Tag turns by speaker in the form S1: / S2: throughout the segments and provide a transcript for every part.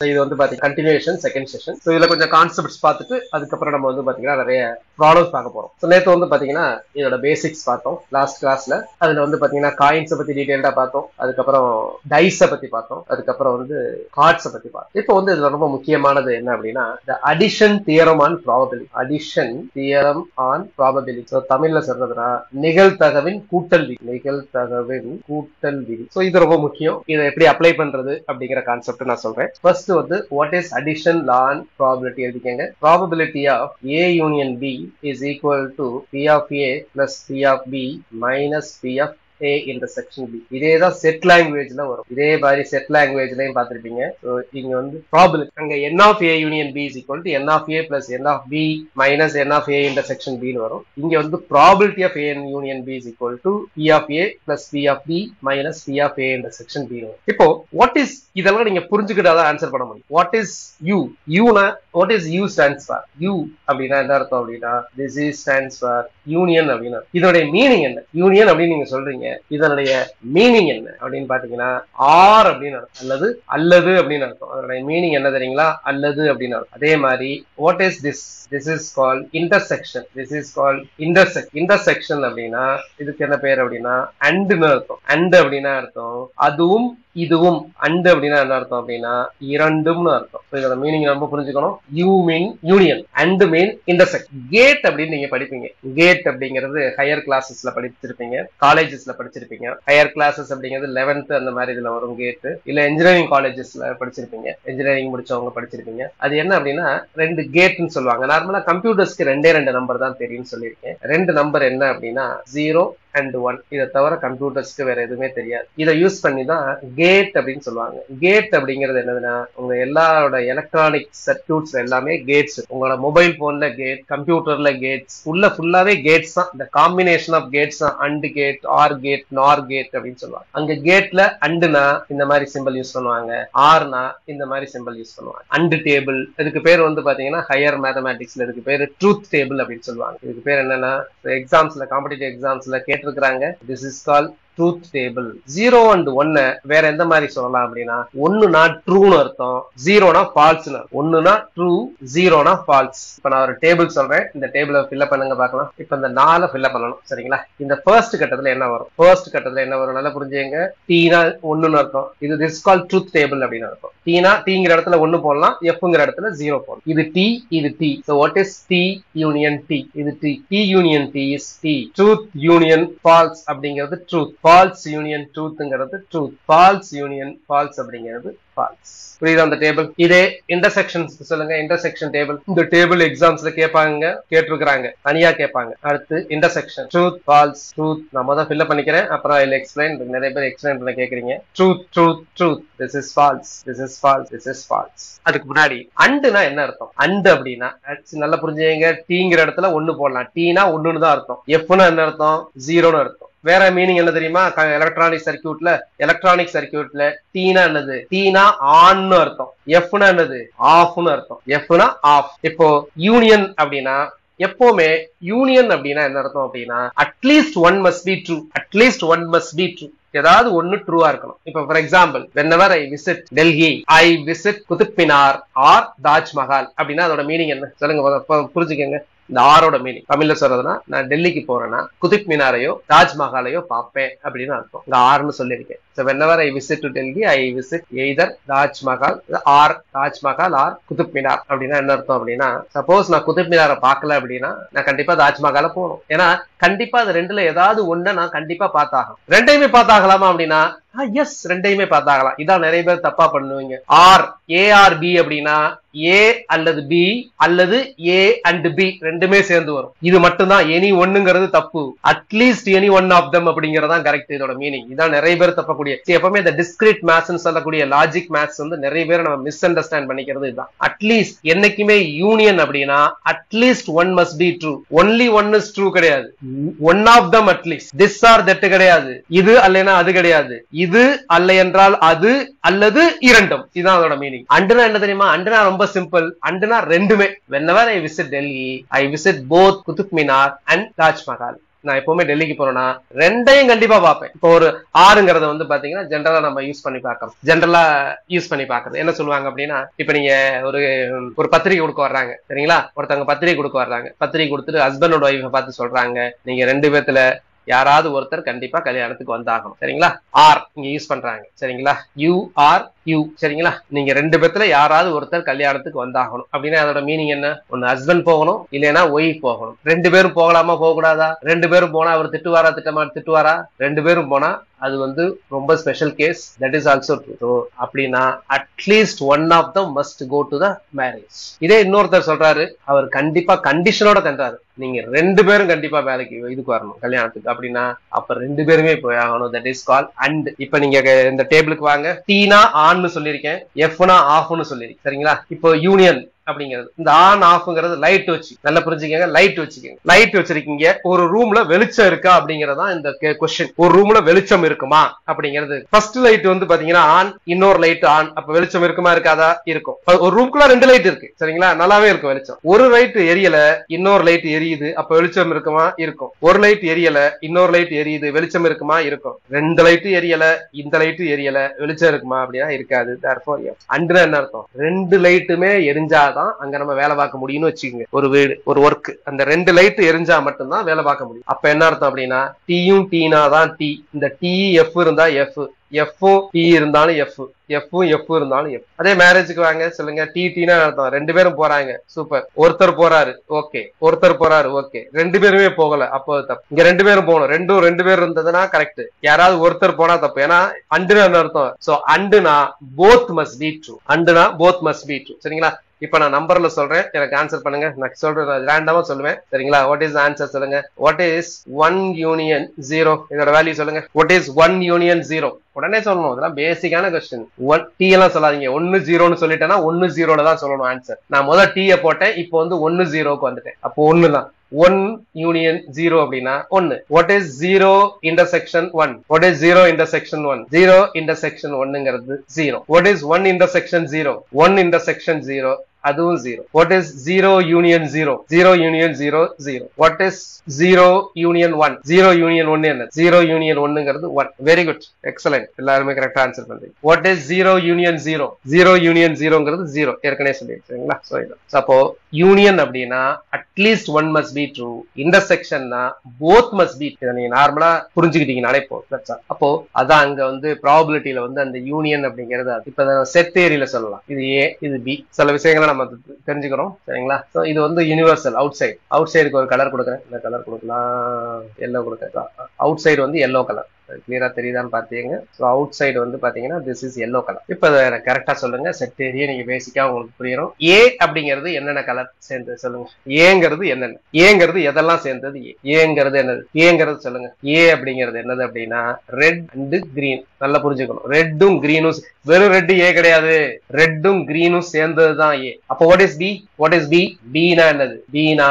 S1: இது வந்து பாத்தீங்கன்னா கண்டினியூஷன் செகண்ட் செஷன். ஸோ இதுல கொஞ்சம் கான்செப்ட்ஸ் பார்த்துட்டு அதுக்கப்புறம் நம்ம வந்து பாத்தீங்கன்னா நிறைய ப்ராப்ளம்ஸ் பார்க்க போறோம். ஸோ நேற்று வந்து பாத்தீங்கன்னா இதோட பேசிக்ஸ் பார்த்தோம் லாஸ்ட் கிளாஸ்ல. அதுல வந்து பாத்தீங்கன்னா காயின்ஸை பத்தி டீடைல்டா பார்த்தோம். அதுக்கப்புறம் டைஸை பத்தி பார்த்தோம். அதுக்கப்புறம் வந்து கார்ட்ஸை பத்தி பார்த்தோம். இப்போ வந்து இதுல ரொம்ப முக்கியமானது என்ன அப்படின்னா addition theorem on probability. Addition theorem on probability. So தமிழ்ல சொல்றதுன்னா நிகழ்தகவின் கூட்டல் விதி. நிகழ்தகவின் கூட்டல் விதி. ஸோ இது ரொம்ப முக்கியம். இதை எப்படி அப்ளை பண்றது அப்படிங்கிற கான்செப்ட் நான் சொல்றேன். ஃபர்ஸ்ட் வந்து what is addition law and probability எழுதிக்கங்க. probability of A union B is equal to P of A plus P of B minus P of A intersection B. இதேதான் செட் லாங்குவேஜ்ல வரும். இதே மாதிரி செட் லாங்குவேஜ்லயும் பார்த்திருப்பீங்க. இங்க வந்து probability அங்க n of A union B is equal to n of A plus n of B minus n of A intersection B னு வரும். இங்க வந்து probability of A union B is equal to P of A plus P of B minus P of A intersection B னு வரும். இப்போ what is இதெல்லாம் நீங்க புரிஞ்சுக்கிட்டாதான் answer பண்ண முடியும். what is U? U-னா what is U stands for? U அப்படின்னா என்ன அர்த்தம் அப்படின்னா this is stands for union அப்படின்னா இதனுடைய மீனிங் என்ன? யூனியன் அப்படின்னு நீங்க சொல்றீங்க. இதனுடைய மீனிங் என்ன அப்படின்னு பாத்தீங்கன்னா ஆர் அப்படின்னு அர்த்தம். அல்லது அல்லது அப்படின்னு அர்த்தம். அதனுடைய மீனிங் என்ன தெரியுங்களா? அல்லது அப்படின்னு அர்த்தம். அதே மாதிரி what is this? This is called intersection. This is called intersection அப்படின்னா இதுக்கு என்ன பேர் அப்படின்னா அண்ட்னு அர்த்தம். அண்ட் அப்படின்னா அர்த்தம் அதுவும் இதுவும். அண்ட் அப்படின்னா என்ன அர்த்தம் அப்படின்னா இரண்டும்னு அர்த்தம். இதோட மீனிங் ரொம்ப புரிஞ்சுக்கணும். U mean union, and mean intersect. கேட் அப்படின்னு நீங்க படிப்பீங்க. கேட் அப்படிங்கிறது ஹையர் கிளாஸஸ்ல படிச்சிருப்பீங்க, காலேஜஸ்ல படிச்சிருப்பீங்க. ஹையர் கிளாஸஸ் அப்படிங்கிறது 11th அந்த மாதிரி இதுல வரும் கேட். இல்ல இன்ஜினியரிங் காலேஜஸ்ல படிச்சிருப்பீங்க, இன்ஜினியரிங் முடிச்சவங்க படிச்சிருப்பீங்க. அது என்ன அப்படின்னா ரெண்டு கேட்னு சொல்லுவாங்க. நார்மலா கம்ப்யூட்டர்ஸ்க்கு ரெண்டே நம்பர் தான் தெரியும்னு சொல்லியிருக்கேன். ரெண்டு நம்பர் என்ன அப்படின்னா 0 and 1. இதை தவிர கம்ப்யூட்டர்ஸ்க்கு வேற எதுவுமே தெரியாது. இதை யூஸ் பண்ணி தான் கேட் அப்படின்னு சொல்லுவாங்க. கேட் அப்படிங்கிறது என்னதுன்னா உங்க எல்லாரோட எலக்ட்ரானிக் சர்க்யூட்ஸ் எல்லாமே கேட்ஸ். உங்களோட மொபைல் போன்ல கேட், கம்ப்யூட்டர்ல கேட்ஸ், உள்ள ஃபுல்லாவே கேட்ஸ் தான். இந்த காம்பினேஷன் ஆஃப் கேட்ஸ் தான் and gate, R gate, NOR gate அப்படின்னு சொல்லுவாங்க. அங்க கேட்ல அண்டுனா இந்த மாதிரி சிம்பிள் யூஸ் பண்ணுவாங்க, ஆர்னா இந்த மாதிரி சிம்பிள் யூஸ் பண்ணுவாங்க. அண்ட் டேபிள் இதுக்கு பேர் வந்து பாத்தீங்கன்னா ஹையர் மேத்தமேட்டிக்ஸ்ல இதுக்கு பேரு ட்ரூத் டேபிள் அப்படின்னு சொல்லுவாங்க. இதுக்கு பேர் என்னன்னா எக்ஸாம்ஸ்ல, காம்படிட்டிவ் எக்ஸாம்ஸ்ல கேட்டிருக்கிறாங்க. This is called truth table. 0 and 1 வேற எந்த மாதிரி சொல்லலாம் அப்படின்னா 1னா ட்ரூன்னு அர்த்தம், 0னா ஃபால்ஸ்னு. 1னா ட்ரூ, 0னா ஃபால்ஸ். இப்ப நான் ஒரு டேபிள் சொல்றேன், இந்த டேபிளை ஃபில்அப் பண்ணுங்க பார்க்கலாம். இப்ப இந்த 4 ஃபில்அப் பண்ணணும் சரிங்களா? இந்த ஃபர்ஸ்ட் கட்டத்துல என்ன வரும்? ஃபர்ஸ்ட் கட்டத்துல என்ன வரும் நல்லா புரிஞ்சுங்க. டீனா 1ன்னு அர்த்தம். இது திஸ் கால் ட்ரூத் டேபிள் அப்படின்னு அர்த்தம். டீனா டீங்கிற இடத்துல 1 போடலாம், எஃப்ங்கிற இடத்துல 0 போடலாம். இது டி, இது D. So what is T union T? இது T. T union T is T. Truth union false அப்படிங்கிறது truth. False union truthங்கிறது truth. False union false அப்படிங்கிறது false. புரியுதா அந்த டேபிள்? இதே இன்டர்செக்ஷன்ஸ் சொல்லுங்க. இன்டர்செக்ஷன் டேபிள் இந்த டேபிள் எக்ஸாம்ஸ்ல கேட்பாங்க, கேட்டிருக்கிறாங்க, தனியா கேட்பாங்க. அடுத்து இன்டர்செக்ஷன் ட்ரூத், ஃபால்ஸ். ட்ரூத் நான் தான் ஃபில் பண்ணிக்கிறேன், அப்புறம் ஐ எக்ஸ்பிளைன். நிறைய பேர் எக்ஸ்பிளைன் பண்ண கேக்குறீங்க. Truth, truth, truth. This is false, this is false, this is false. அதுக்கு முன்னாடி அண்டுனா என்ன அர்த்தம்? அண்டு அப்படின்னா நல்லா புரிஞ்சுங்க. டீங்கிற இடத்துல 1 போடலாம். டீனா 1ன்னு தான் அர்த்தம். எஃப்னா என்ன அர்த்தம்? 0ன்னு அர்த்தம். வேற மீனிங் என்ன தெரியுமா? எலக்ட்ரானிக் சர்க்யூட்ல டீனா என்னது? டீனா ஆன்னு அர்த்தம். எஃப்னா என்னது? ஆஃப்னு அர்த்தம். எஃப்னா ஆஃப். இப்போ யூனியன் அப்படின்னா எப்பவுமே யூனியன் அப்படின்னா என்ன அர்த்தம் அப்படின்னா at least one must be true. At least one must be true. ஏதாவது ஒன்னு ட்ரூவா இருக்கணும். இப்ப for example whenever I visit Delhi, I visit Qutub Minar or Taj Mahal அப்படின்னா அதோட மீனிங் என்ன சொல்லுங்க, புரிஞ்சுக்கங்க. இந்த ஆரோட மீனிங் தமிழ்ல சொல்றதுன்னா நான் டெல்லிக்கு போறேன்னா குதுப் மினாரையோ தாஜ்மஹாலையோ பார்ப்பேன் அப்படின்னு அர்த்தம். இந்த ஆர்னு சொல்லியிருக்கேன். So whenever I visit to Delhi, I visit either Taj Mahal or Qutub Minar அப்படின்னா என்ன அர்த்தம் அப்படின்னா சப்போஸ் நான் குதுப் மினாரை பார்க்கல அப்படின்னா நான் கண்டிப்பா தாஜ்மஹால போகணும். ஏன்னா கண்டிப்பா அது ரெண்டுல ஏதாவது ஒண்ணு நான் கண்டிப்பா பார்த்தாகணும். ரெண்டையுமே பார்த்தாகலாமா அப்படின்னா எஸ், ரெண்டையுமே பார்த்தாகலாம். இதான் நிறைய பேர் தப்பா பண்ணுவீங்க. ஆர் ஏஆர்பி அப்படின்னா ஏ அல்லது பி அல்லது ஏ அண்ட் பி ரெண்டுமே சேர்ந்து வரும். இது மட்டும்தான் எனி ஒண்ணுங்கிறது தப்பு. At least any one of them அப்படிங்கறதான் கரெக்ட். இதோட மீனிங் இதான் நிறைய பேர் தப்பக்கூடிய. எப்பவுமே இந்த டிஸ்கிரீட் மேத்ஸ் சொல்லக்கூடிய லாஜிக் மேத்ஸ் வந்து நிறைய பேர் நம்ம மிஸ் அண்டர்ஸ்டாண்ட் பண்ணிக்கிறது இதுதான். அட்லீஸ்ட் என்னைக்குமே யூனியன் அப்படின்னா at least one must be true. Only one is true கிடையாது. One of them at least. This or that கிடையாது. இது அல்லனா அது கிடையாது. இது அல்ல என்றால் அது அல்லது இரண்டும். இதுதான் அதோட மீனிங். அண்டுனா என்ன தெரியுமா? அண்டுனா ரொம்ப சிம்பிள். அண்டுனா ரெண்டுமே. whenever I visit Delhi, I visit both Qutub Minar and Taj Mahal. நான் எப்பவுமே டெல்லிக்கு போறேன்னா ரெண்டையும் கண்டிப்பா பார்ப்பேன். இப்போ ஒரு ஆறுங்கிறத வந்து பாத்தீங்கன்னா ஜென்ரலா நம்ம யூஸ் பண்ணி பார்க்கறோம். ஜென்ரலா யூஸ் பண்ணி பாக்குறது என்ன சொல்லுவாங்க அப்படின்னா, இப்ப நீங்க ஒரு பத்திரிகை கொடுக்க வர்றாங்க சரிங்களா, ஒருத்தவங்க பத்திரிகை கொடுக்க வர்றாங்க, பத்திரிகை கொடுத்துட்டு ஹஸ்பண்டோட ஒய்ஃபை பார்த்து சொல்றாங்க, நீங்க 2 பேத்துல யாராவது ஒருத்தர் கண்டிப்பா கல்யாணத்துக்கு வந்தாகணும் சரிங்களா. ஆர் இங்க யூஸ் பண்றாங்க சரிங்களா, யூ ஆர் யூ சரிங்களா. நீங்க 2 பேத்துல யாராவது ஒருத்தர் கல்யாணத்துக்கு வந்தாகணும் அப்படின்னா அதோட மீனிங் என்ன? ஒன்னு ஹஸ்பண்ட் போகணும், இல்லைன்னா ஒய்ஃப் போகணும். 2 பேரும் போகலாமா போக கூடாதா? 2 பேரும் போனா அவர் திட்டுவாரா திட்டுவாரா? 2 பேரும் போனா அது வந்து ரொம்ப special case. That is also true. அப்படின்னா at least one of them must go to the marriage. இதே இன்னொருத்தர் சொல்றாரு, அவர் கண்டிப்பா கண்டிஷனோட தந்தாரு, நீங்க 2 பேரும் கண்டிப்பா வேலைக்கு இதுக்கு வரணும் கல்யாணத்துக்கு அப்படின்னா அப்ப 2 பேருமே போய் ஆகணும். That is call and. இப்ப நீங்க இந்த டேபிளுக்கு வாங்க, டீனா ஆன்னு சொல்லியிருக்கேன், எஃப்னா ஆஃப்னு சொல்லியிருக்கேன் சரிங்களா. இப்போ யூனியன் அப்படிங்கிறது இந்த ஆன் ஆஃப்ங்கிறது லைட் வச்சு நல்லா புரிஞ்சுக்கங்க. லைட் வச்சுக்கோங்க, லைட் வச்சிருக்கீங்க, ஒரு ரூம்ல வெளிச்சம் இருக்கா அப்படிங்கறதா இந்த கொஸ்டின். ஒரு ரூம்ல வெளிச்சம் இருக்குமா அப்படிங்கிறது. ஃபர்ஸ்ட் லைட் வந்து பாத்தீங்கன்னா ஆன், இன்னொரு லைட் ஆன், அப்ப வெளிச்சம் இருக்குமா இருக்காதா? இருக்கும். ஒரு ரூம்குள்ள 2 லைட் இருக்கு சரிங்களா, நல்லாவே இருக்கும் வெளிச்சம். ஒரு லைட் எரியல, இன்னொரு லைட் எரியுது, அப்ப வெளிச்சம் இருக்குமா? இருக்கும். ஒரு லைட் எரியல, இன்னொரு லைட் எரியுது, வெளிச்சம் இருக்குமா? இருக்கும். 2 லைட் எரியல, இந்த லைட் எரியல, வெளிச்சம் இருக்குமா? அப்படின்னா இருக்காது. therefore அண்ட் என்ன அர்த்தம்? 2 லைட்டுமே எரிஞ்சாதான் அங்க நம்ம வேலை பார்க்க முடியும்னு வச்சுக்கோங்க. ஒரு வீடு, ஒரு ஒர்க், அந்த 2 லைட் எரிஞ்சா மட்டும்தான் வேலை பார்க்க முடியும். அப்ப என்ன அர்த்தம் அப்படின்னா டீயும் டீனா தான் டீ. இந்த டீ எஃப் இருந்தா எஃப், எஃப்பும் டீ இருந்தாலும் எஃப், எஃப்பும் எஃப் இருந்தாலும் எஃப். அதே மேரேஜுக்கு வாங்க சொல்லுங்க, டீ டீனா அர்த்தம் 2 பேரும் போறாங்க, சூப்பர். ஒருத்தர் போறாரு ஓகே, ஒருத்தர் போறாரு ஓகே, 2 பேருமே போகல அப்போ தப்பு. இங்க 2 பேரும் போகணும், 2 பேர் இருந்ததுன்னா கரெக்ட், யாராவது ஒருத்தர் போனா தப்பு. ஏன்னா அண்டுன்னு அர்த்தம். சோ அண்டுனா போத் மஸ்ட் பி ட்ரூ, அண்டுனா போத் மஸ்ட் பி ட்ரூ சரிங்களா. இப்ப நான் நம்பர்ல சொல்றேன், எனக்கு ஆன்சர் பண்ணுங்க. நான் சொல்றேன், ரேண்டமா சொல்லுவேன் சரிங்களா. வாட் இஸ் ஆன்சர் சொல்லுங்க. What is 1 union 0? இதோட வேல்யூ சொல்லுங்க. What is 1 union 0? உடனே சொல்லணும், இதெல்லாம் பேசிக்கான கொஸ்டின். டி எல்லாம் சொல்லாதீங்க, 1 0ன்னு சொல்லிட்டேன்னா 1 0ல தான் சொல்லணும் ஆன்சர். நான் முதல்ல டீயை போட்டேன், இப்போ வந்து 1 0க்கு வந்துட்டேன், அப்போ 1 தான். 1 யூனியன் 0 அப்படின்னா 1. What is 0 intersection 1? What is 0 intersection 1? 0 intersection 1ங்கிறது 0. What is 1 intersection 0? 1 இன்டர்செக்ஷன் 0 அதுவும் 0. What is 0 union 0? 0 union 0 0. What is 0 union 1? 0 union 1 என்ன? 0 யூனியன் 1ங்கிறது 1. வெரி குட், எக்ஸலென்ட், எல்லாருமே கரெக்டா ஆன்சர் பண்றீங்க. What is 0 union 0? 0 யூனியன் 0ங்கிறது 0, ஏற்கனவே சொல்லிருக்கீங்களா. அப்போ யூனியன் அப்படின்னா at least one must be true, இன்டர்செக்ஷன்னா போத் மஸ்ட் பி. இதை நீங்க நார்மலா புரிஞ்சுக்கிட்டீங்கனாலே போதும். அப்போ அதான் அங்க வந்து ப்ராபபிலிட்டியில வந்து அந்த யூனியன் அப்படிங்கிறது இப்ப செட் தியரியில சொல்லலாம், இது ஏ இது பி, சில விஷயங்களை நம்ம தெரிஞ்சுக்கிறோம் சரிங்களா. இது வந்து யூனிவர்சல். அவுட் சைடுக்கு ஒரு கலர் கொடுக்குறேன், இந்த கலர் கொடுக்கலாம், எல்லோ கொடுக்குறேன். அவுட் சைடு வந்து எல்லோ கலர், கிளியரா தெரியுதான்னு பாத்தீங்க. அவுட் சைடு வந்து பாத்தீங்கன்னா திஸ் இஸ் எல்லோ கலர். இப்ப எனக்கு கரெக்டா சொல்லுங்க, செட் ஏரியா நீங்க பேசிக்கா உங்களுக்கு புரியும். ஏ அப்படிங்கிறது என்னென்ன கலர் சேர்ந்தது சொல்லுங்க. ஏங்கிறது என்னென்ன, ஏங்கிறது எதெல்லாம் சேர்ந்தது? ஏங்கிறது என்னது? ஏங்கிறது சொல்லுங்க. ஏ அப்படிங்கிறது என்னது அப்படின்னா ரெட் அண்ட் கிரீன். நல்லா புரிஞ்சுக்கணும், ரெட்டும் கிரீனும். வெறும் ரெட் ஏ கிடையாது, ரெட்டும் கிரீனும் சேர்ந்ததுதான் ஏ. அப்போ what is B? What is B? பீனா என்னது? பீனா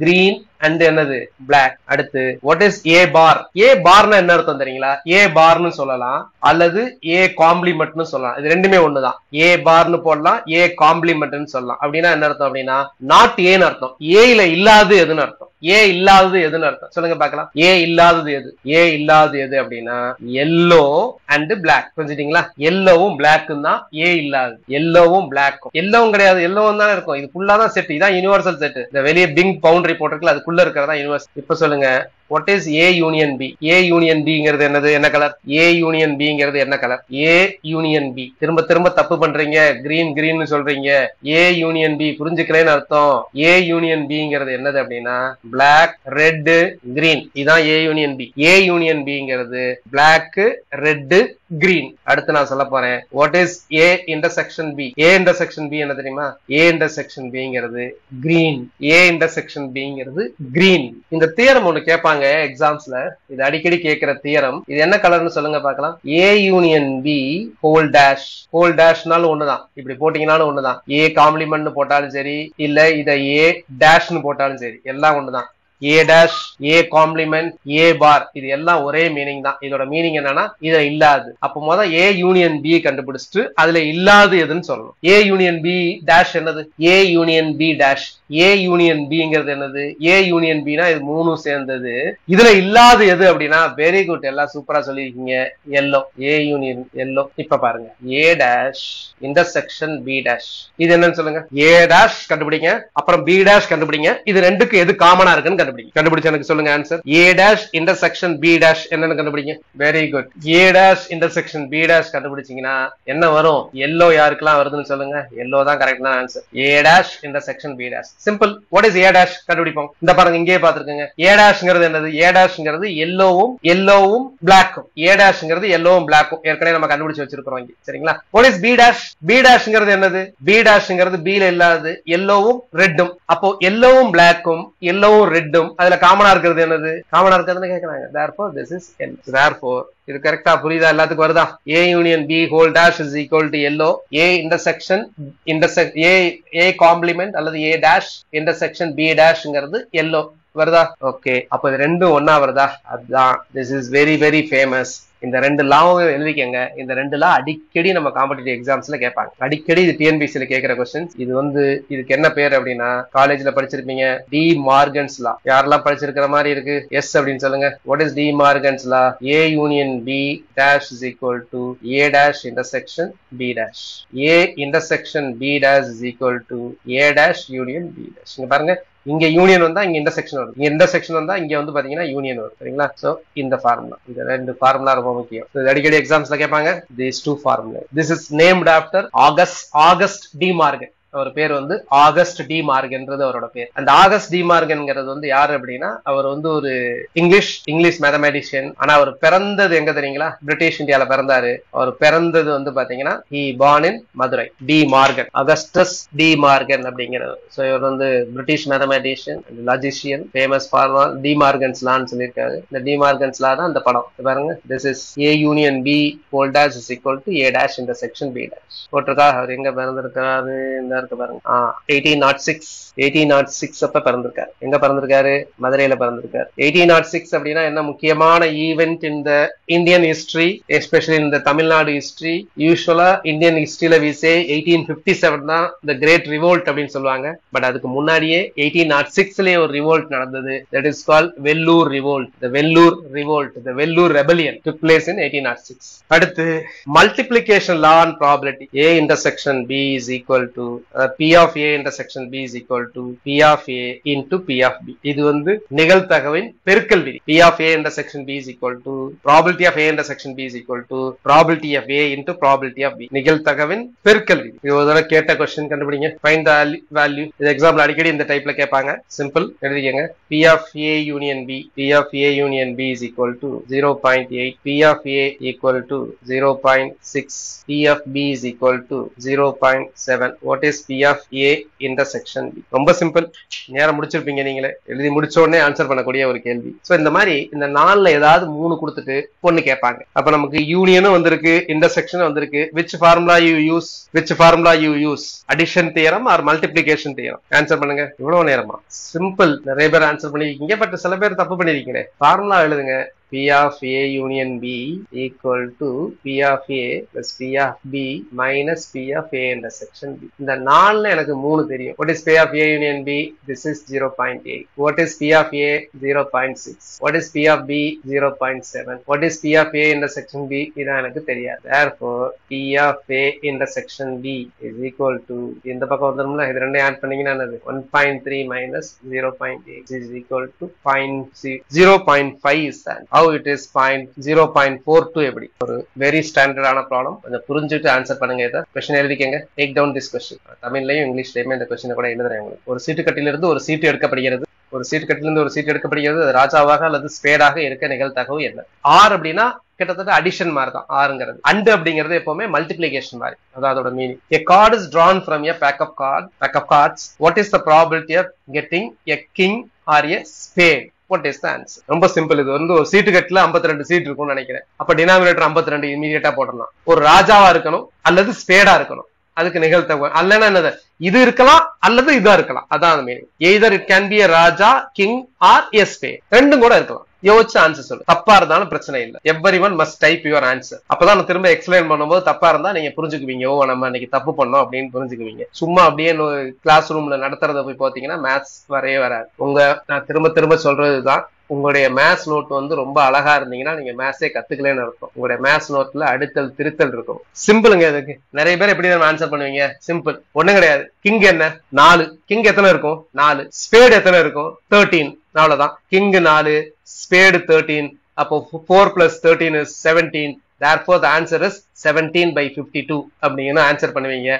S1: கிரீன் அண்ட் என்னது? பிளாக். அடுத்து what is A bar? A பார்னா என்ன அர்த்தம் தெரியுங்களா? ஏ பார்னு சொல்லலாம் அல்லது ஏ காம்ப்ளிமெண்ட்னு சொல்லலாம், இது ரெண்டுமே ஒண்ணுதான். ஏ பார்னு போடலாம், ஏ காம்ப்ளிமெண்ட்னு சொல்லலாம். அப்படின்னா என்ன அர்த்தம் அப்படின்னா நாட் ஏன்னு அர்த்தம். ஏல இல்லாதது எதுன்னு அர்த்தம். ஏ இல்லாதது எதுன்னு அர்த்தம் சொல்லுங்க பார்க்கலாம். ஏ இல்லாதது எது? ஏ இல்லாதது எது அப்படின்னா எல்லோ அண்ட் பிளாக். புரிஞ்சுட்டீங்களா? எல்லோவும் பிளாக்கும் தான் ஏ இல்லாதது. எல்லோவும் பிளாக்கும். எல்லோவும் கிடையாது, எல்லோவும் தான் இருக்கும். இது ஃபுல்லா தான் செட், இதான் யூனிவர்சல் செட். இந்த வெளியே பிங் பவுண்டரி போட்டிருக்கல, அதுக்குள்ள இருக்கிறதா யூனிவர்சல். இப்ப சொல்லுங்க, what is A union B? A union B ங்கிறது என்னது? என்ன கலர்? A union B ங்கிறது என்ன கலர்? A union B. திரும்ப திரும்ப தப்பு பண்றீங்க, கிரீன் கிரீன் சொல்றீங்க. A union B புரிஞ்சுக்கிறேன்னு அர்த்தம். A union B ங்கிறது என்னது அப்படின்னா black, red, green. இதான் A union B. A union B ங்கிறது black, red, green. அடுத்து நான் சொல்ல போறேன், what is A intersection B? A intersection B என்ன தெரியுமா? A intersection B ங்கிறது green. A intersection B ங்கிறது green. இந்த தியரம் ஒண்ணு கேட்பாங்க எக்ஸாம்ஸ்ல, இது அடிக்கடி கேட்கிற தியரம். இது என்ன கலர்னு சொல்லுங்க பார்க்கலாம். A union B whole dash. Whole டேஷ்னாலும் ஒண்ணுதான், இப்படி போட்டீங்கன்னாலும் ஒண்ணுதான். A காம்ப்ளிமெண்ட் போட்டாலும் சரி, இல்ல இத A டேஷ்னு போட்டாலும் சரி, எல்லாம் ஒண்ணுதான். ஏ டேஷ், ஏ காம்ப்ளிமெண்ட், ஏ பார், இது எல்லாம் ஒரே மீனிங் தான். இதோட மீனிங் என்னன்னா இதுல இல்லாது. அப்ப முதல் ஏ யூனியன் பி கண்டுபிடிச்சிட்டு அதுல இல்லாது எதுன்னு சொல்லணும். ஏ யூனியன் பி டேஷ் என்னது? A union B dash. A union பிங்கிறது என்னது? ஏ யூனியன் பினா இது மூணும் சேர்ந்தது. இதுல இல்லாது எது அப்படின்னா வெரி குட், எல்லாம் சூப்பரா சொல்லிருக்கீங்க. Yellow, A union yellow. இப்ப பாருங்க, A dash intersection B dash, இது என்னன்னு சொல்லுங்க. ஏ டேஷ் கண்டுபிடிங்க, அப்புறம் பி டேஷ் கண்டுபிடிங்க. இது ரெண்டுக்கு எது காமனா இருக்குன்னு கண்டுபிடிங்க. கண்டுபிடிச்சு எனக்கு சொல்லுங்க answer. A dash intersection B dash என்னன்னு கண்டுபிடிங்க. Very good. A dash intersection B dash கண்டுபிடிச்சீங்கன்னா என்ன வரும்? எல்லோ. யாருக்கெல்லாம் வருதுன்னு சொல்லுங்க. எல்லோ தான் கரெக்டான answer. A dash intersection B dash. Simple. What is A dash கண்டுபிடிப்போம். இந்த பாருங்க, இங்கே பாத்துருக்கீங்க. ஏ டேஷ்ங்கிறது என்னது? ஏ டேஷ்ங்கிறது எல்லோவும் பிளாக்கும். ஏ டேஷ்ங்கிறது எல்லோவும் பிளாக்கும் ஏற்கனவே நம்ம கண்டுபிடிச்சு வச்சிருக்கிறோம் இங்க. சரிங்களா? What is B dash? B டேஷ்ங்கிறது என்னது? பி டேஷ்ங்கிறது பி ல இல்லாதது எல்லோவும் ரெட்டும். அப்போ எல்லோவும் பிளாக்கும் எல்லோவும் ரெட்டும் அதுல காமனா இருக்கிறது என்னது? காமனா இருக்கிறதுன்னு கேக்குறாங்க. therefore this is L. therefore இது கரெக்டா புரியுதா? எல்லாத்துக்கும் வருதா? A union B whole dash is equal to yellow. A intersection A complement அல்லது ஏ டேஷ் இன்டர்செக்ஷன் பி டேஷ்ங்கிறது எல்லோ வருதா? ஓகே, அப்ப இது ரெண்டும் ஒன்னா வருதா? அதுதான். This is very very famous. இந்த ரெண்டு லாவும் எழுதிக்கங்க. இந்த ரெண்டு லா அடிக்கடி நம்ம காம்படிட்டிவ் எக்ஸாம்ஸ்ல கேட்பாங்க. அடிக்கடி இது டிஎன்பிசில கேட்கிற கொஸ்டின்ஸ். இது இதுக்கு என்ன பேர் அப்படின்னா, காலேஜ்ல படிச்சிருப்பீங்க, டி மார்கன்ஸ் லா. யாரெல்லாம் படிச்சிருக்கிற மாதிரி இருக்கு? எஸ் அப்படின்னு சொல்லுங்க. What is De Morgan's law? A union B dash is equal to A dash intersection B dash. A intersection B dash is equal to A dash union B dash. இங்க பாருங்க, இங்க union வந்தா இங்க intersection வரும், இங்க intersection வந்தா இங்க பாத்தீங்கன்னா யூனியன் வரும். சரிங்களா? சோ இந்த ஃபார்முலா, இந்த ரெண்டு ஃபார்முலா ரொம்ப முக்கியம். அடிக்கடி எக்ஸாம்ஸ்ல கேட்பாங்க. these two formula. this is named after August de Morgan. அவர் பேர் ஆகஸ்ட் டி மார்கன்றது அவரோட பேர். அந்த ஆகஸ்ட் டி மார்கன்ங்கிறது யாரு அப்படின்னா, அவர் ஒரு இங்கிலீஷ் மேத்தமேட்டிஷியன். ஆனா அவர் பிறந்தது எங்க தெரியுங்களா? பிரிட்டிஷ் இந்தியால பிறந்தாரு. அவர் பிறந்தது பாத்தீங்கன்னா he born in Madurai. De Morgan, Augustus de Morgan அப்படிங்கிறது. சோ இவர் British mathematician, logician, famous for de Morgan's லான்னு சொல்லியிருக்காரு. இந்த டி மார்கன்ஸ் லா தான் அந்த படம். பாருங்க, this is a union b whole dash is equal to a dash intersection b dash. போட்டிருக்கா? அவர் எங்க பிறந்திருக்காரு? இந்த பாருங்க, 1806 அப்ப பிறந்திருக்காரு. எங்க பிறந்திருக்காரு? மதுரையில பிறந்திருக்காரு. 1806 அப்படின்னா என்ன முக்கியமான ஈவென்ட் இந்த இந்தியன் ஹிஸ்டரி, எஸ்பெஷலி இந்த தமிழ்நாடு ஹிஸ்டரி. யூஸ்வலா இந்தியன் ஹிஸ்டரியில we say 1857 தான் the great revolt அப்படின்னு சொல்லுவாங்க. பட் அதுக்கு முன்னாடியே 1806லயே ஒரு ரிவோல்ட் நடந்தது. that is called Vellore revolt. the Vellore revolt, the Vellore rebellion took place in 1806. அடுத்து multiplication law and probability. a intersection b is equal to P of A intersection B is equal to P of A into P of B. இது நிகழ்தகவின் பெருக்கல் விதி. P of A intersection B is equal to probability of A intersection B is equal to probability of A into probability of B. நிகழ்தகவின் பெருக்கல் விதி. இது ஒரு கேட்ட question கண்டுபிடிங்க. find the value. இது எக்ஸாம்ல அடிக்கடி இந்த டைப்ல கேட்பாங்க. Simple எழுதிக்கங்க. P of A union B. P of A union B is equal to 0.8. P of A equal to 0.6. P of B is equal to 0.7. what is P of A intersection B? ரொம்ப simple. நேரம் முடிச்சிருப்பீங்க நீங்களே. எழுதி முடிச்ச உடனே answer பண்ணக்கூடிய ஒரு கேள்வி. So இந்த மாதிரி இந்த 4ல ஏதாவது 3 கொடுத்துட்டு ஒன்னு கேட்பாங்க. அப்ப நமக்கு யூனியனும் வந்திருக்கு, இன்டர்செக்ஷனும் வந்திருக்கு. which formula you use? addition theorem or multiplication theorem? Answer பண்ணுங்க. இவ்வளவு நேரமா? சிம்பிள். நிறைய பேர் ஆன்சர் பண்ணிருக்கீங்க. பட் சில பேர் தப்பு பண்ணிருக்கீங்க. ஃபார்முலா எழுதுங்க. P of A union B equal to P of A plus P of B minus P of A intersection B. இந்த 4ல எனக்கு 3 தெரியும். What is P of A union B? This is 0.8. What is P of A? 0.6. What is P of B? 0.7. What is P of A intersection B? இது எனக்கு தெரியாது. Therefore P of A intersection B is equal to, இந்த பக்கம் வந்துரும்ல, இது ரெண்டையும் add பண்ணீங்கன்னா என்னது? 1.3 minus 0.8 is equal to 0.5 is that. How it is 0.42? எப்படி? ஒரு வெரி ஸ்டாண்டர்டான ப்ராப்ளம். கொஞ்சம் புரிஞ்சுட்டு ஆன்சர் பண்ணுங்க. இதை கொஸ்டின் எழுதிக்கங்க. Take down this question. தமிழ்லையும் இங்கிலீஷ்லயுமே இந்த கொஸ்டினை கூட எழுதுறேன் உங்களுக்கு. ஒரு சீட்டு கட்டிலிருந்து ஒரு சீட்டு எடுக்கப்படுகிறது. அது ராஜாவாக அல்லது ஸ்பேடாக இருக்க நிகழ்தகவு என்ன? ஆர் அப்படின்னா கிட்டத்தட்ட அடிஷன் மாதிரி தான் ஆறுங்கிறது. அண்ட் அப்படிங்கிறது எப்பவுமே மல்டிபிளிகேஷன் மாதிரி. அதாவது அதோட meaning. A card is drawn from a pack of cards. What is the probability of getting a king or a spade? What is the answer? ரொம்ப சிம்பிள். இது ஒரு சீட்டு கட்டில 52 சீட் இருக்கும்னு நினைக்கிறேன். அப்ப டினாமினேட்டர் 52 இமீடியட்டா போடலாம். ஒரு ராஜாவா இருக்கணும் அல்லது ஸ்பேடா இருக்கணும். அதுக்கு நிகழ்த்தகவு. அல்லனா என்னது, இது இருக்கலாம் அல்லது இதா இருக்கலாம், அதான் meaning. Either it can be a ராஜா, கிங் ஆர் a spade. ரெண்டும் கூட இருக்கலாம். யோசிச்சு ஆன்சர் சொல்லு. தப்பா இருந்தாலும் பிரச்சனை இல்லை. Everyone must type your answer. அப்பதான் திரும்ப எக்ஸ்பிளைன் பண்ணும்போது தப்பா இருந்தா நீங்க புரிஞ்சுக்குவீங்க, ஓ நம்ம இன்னைக்கு தப்பு பண்ணோம் அப்படின்னு புரிஞ்சுக்குவீங்க. சும்மா அப்படியே கிளாஸ் ரூம்ல நடத்துறத போய் பாத்தீங்கன்னா மேத்ஸ் வரவே வராது. நான் திரும்ப திரும்ப சொல்றதுதான், உங்களுடைய மேத்ஸ் நோட் வந்து ரொம்ப அழகா இருந்தீங்கன்னா நீங்க மேத்ஸே கத்துக்கலன்னு அர்த்தம். உங்களுடைய மேத்ஸ் நோட்ல அடுத்தல் திருத்தல் இருக்கும். சிம்பிளுங்க. இதுக்கு நிறைய பேர் எப்படி ஆன்சர் பண்ணுவீங்க? சிம்பிள், ஒண்ணும் கிடையாது. கிங் என்ன? 4. கிங் எத்தனை இருக்கும்? 4. ஸ்பேடு எத்தனை இருக்கும்? 13. அவ்வளவுதான். King 4, spade 13. அப்போ 4 + 13 is 17. therefore the answer is 17/52 அப்படின்னு ஆன்சர் பண்ணுவீங்க.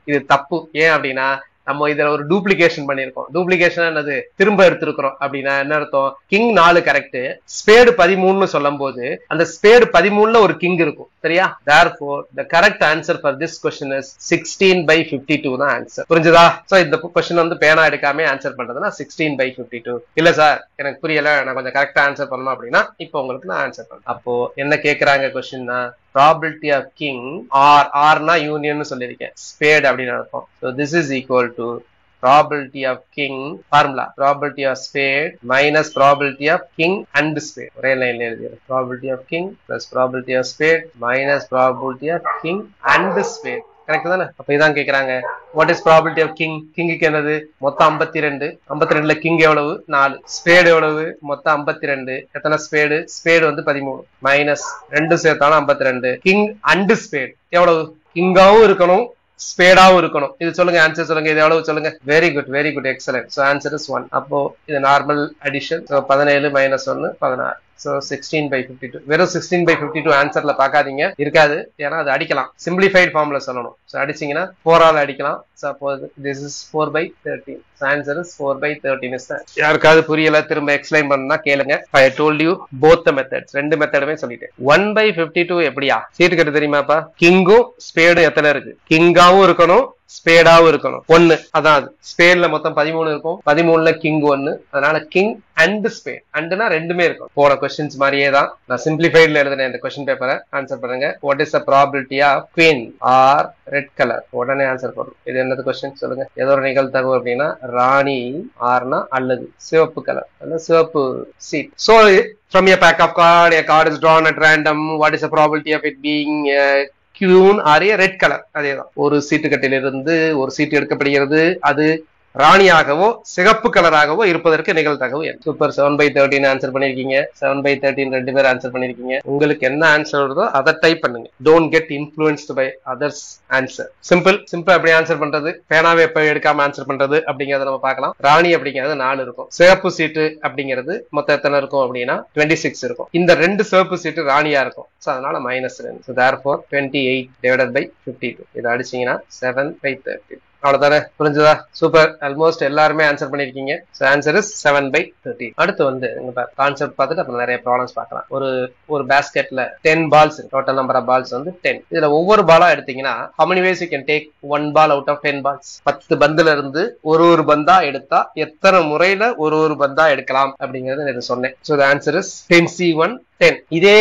S1: இது தப்பு. ஏன் அப்படின்னா நம்ம இதுல ஒரு டூப்ளிகேஷன் பண்ணிருக்கோம். டூப்ளிகேஷன் என்னது? திரும்ப எடுத்திருக்கிறோம். அப்படின்னா என்ன அர்த்தம்? கிங் 4 கரெக்ட், ஸ்பேடு 13 சொல்லும் போது அந்த ஸ்பேடு 13ல ஒரு கிங் இருக்கும், சரியா? therefore the correct answer for this question is 16/52 தான் ஆன்சர். புரிஞ்சுதா? சோ இந்த क्वेश्चन வந்து பேனா எடுக்காம ஆன்சர் பண்றதுன்னா 16/52. இல்ல சார் எனக்கு புரியல, நான் கொஞ்சம் கரெக்டா ஆன்சர் பண்ணணும் அப்படின்னா இப்போ உங்களுக்கு நான் ஆன்சர் பண்றேன். அப்போ என்ன கேக்குறாங்க क्वेश्चनனா, probability of king or na union சொல்லிருக்கேன், ஸ்பேட் அப்படின்னு அர்த்தம். so this is equal to probability of king, formula probability of spade minus probability of king and spade. ஒரே லைன்ல எழுதிரு. probability of king plus probability of spade minus probability of king and spade. Correct தானே? அப்ப இதான் கேக்குறாங்க, what is probability of king? கிங்குக்கு என்னது? மொத்தம் 52. 52ல king எவ்வளவு? 4. ஸ்பேடு எவ்வளவு? மொத்தம் 52. எத்தனை ஸ்பேடு? ஸ்பேடு வந்து 13 மைனஸ் 2 சேர்த்தாலும் 52. கிங் அண்ட் ஸ்பேடு எவ்வளவு? கிங்காவும் இருக்கணும், ஸ்பேடாவும் இருக்கணும். இது சொல்லுங்க, ஆன்சர் சொல்லுங்க. இது எவ்வளவு சொல்லுங்க? Very good, very good, excellent. So answer is 1. அப்போ இது நார்மல் அடிஷன். 17 - 1 16. So 16/52. வெறும் 16/52 ஆன்சர்ல பாக்காதீங்க, இருக்காது. ஏன்னா அது அடிக்கலாம், சிம்பிளிஃபைட் ஃபார்ம்ல சொல்லணும். சோ அடிச்சீங்கன்னா 4 ஆல அடிக்கலாம். Suppose this is 4/13. So answer is 4/13 is that. யாருக்காவது புரியல திரும்ப எக்ஸ்பிளைன் பண்ணா கேளுங்க. I told you both the methods. ரெண்டு மெத்தடுமே சொல்லிட்டேன். 1/52 எப்படியா? சீட்டு கட்டு தெரியுமாப்பா? கிங்கும் ஸ்பேடும் எத்தனை இருக்கு? கிங்காவும் இருக்கணும், ஸ்பேடாவும் இருக்கணும். 1 அதான் ஸ்பேட்ல மொத்தம் 13 இருக்கும். 13ல கிங் 1. அதனால கிங் அண்ட் ஸ்பேட். அண்ட்னா ரெண்டுமே இருக்கும். போன क्वेश्चंस மாதிரியே தான். நான் சிம்பிளிஃபைட்ல எழுதினேன் இந்த क्वेश्चन பேப்பரை. ஆன்சர் பண்ணுங்க. What is the probability of queen or red colour? உடனே ஆன்சர் பண்ணுங்க. இது என்னது क्वेश्चन சொல்லுங்க. ஏதோ ஒரு நிகழ்தகவு அப்படின்னா ராணி, ஆர்னா அல்லது சிவப்பு கலர் அல்ல சிவப்பு சீட். So from a pack of card, a card is drawn at random. What is the probability of it being queen or a red color? அதேதான். ஒரு சீட்டு கட்டிலிருந்து ஒரு சீட்டு எடுக்கப்படுகிறது, அது ராணியாகவோ சிகப்பு கலராகவோ இருப்பதற்கு நிகழ்தகவு என்ன? சூப்பர். 7/13 ஆன்சர் பண்ணிருக்கீங்க. 7/13 ரெண்டு பேர் ஆன்சர் பண்ணிருக்கீங்க. உங்களுக்கு என்ன ஆன்சர் வருதோ அதை டைப் பண்ணுங்க. Don't get influenced by others answer. Simple. சிம்பிளா எப்படி ஆன்சர் பண்றது, பேனாவை எப்ப எடுக்காம ஆன்சர் பண்றது அப்படிங்கறத நம்ம பார்க்கலாம். ராணி அப்படிங்கிறது 4 இருக்கும். சிகப்பு சீட்டு அப்படிங்கிறது மொத்தம் எத்தனை இருக்கும் அப்படின்னா 26 இருக்கும். இந்த ரெண்டு சிவப்பு சீட்டு ராணியா இருக்கும். சோ அதனால -2. So therefore 28/52. இதை அடிச்சீங்கன்னா 7/13. அவ்வளவுதானே? புரிஞ்சுதா? சூப்பர். ஆல்மோஸ்ட் எல்லாருமே ஆன்சர் பண்ணிருக்கீங்க. So answer is 7/13. அடுத்து வந்து கான்செப்ட் பார்த்துட்டு அப்புறம் நிறைய ப்ராப்ளம்ஸ் பார்க்கலாம். ஒரு பாஸ்கெட்ல 10 balls, total number of balls வந்து 10. இதுல ஒவ்வொரு பாலா எடுத்தீங்கன்னா how many ways you can take one ball out of 10 balls? 10 பந்துல இருந்து ஒரு பந்தா எடுத்தா எத்தனை முறையில ஒரு பந்தா எடுக்கலாம் அப்படிங்கறது நான் சொன்னேன். So the answer is 10C1 10. இதே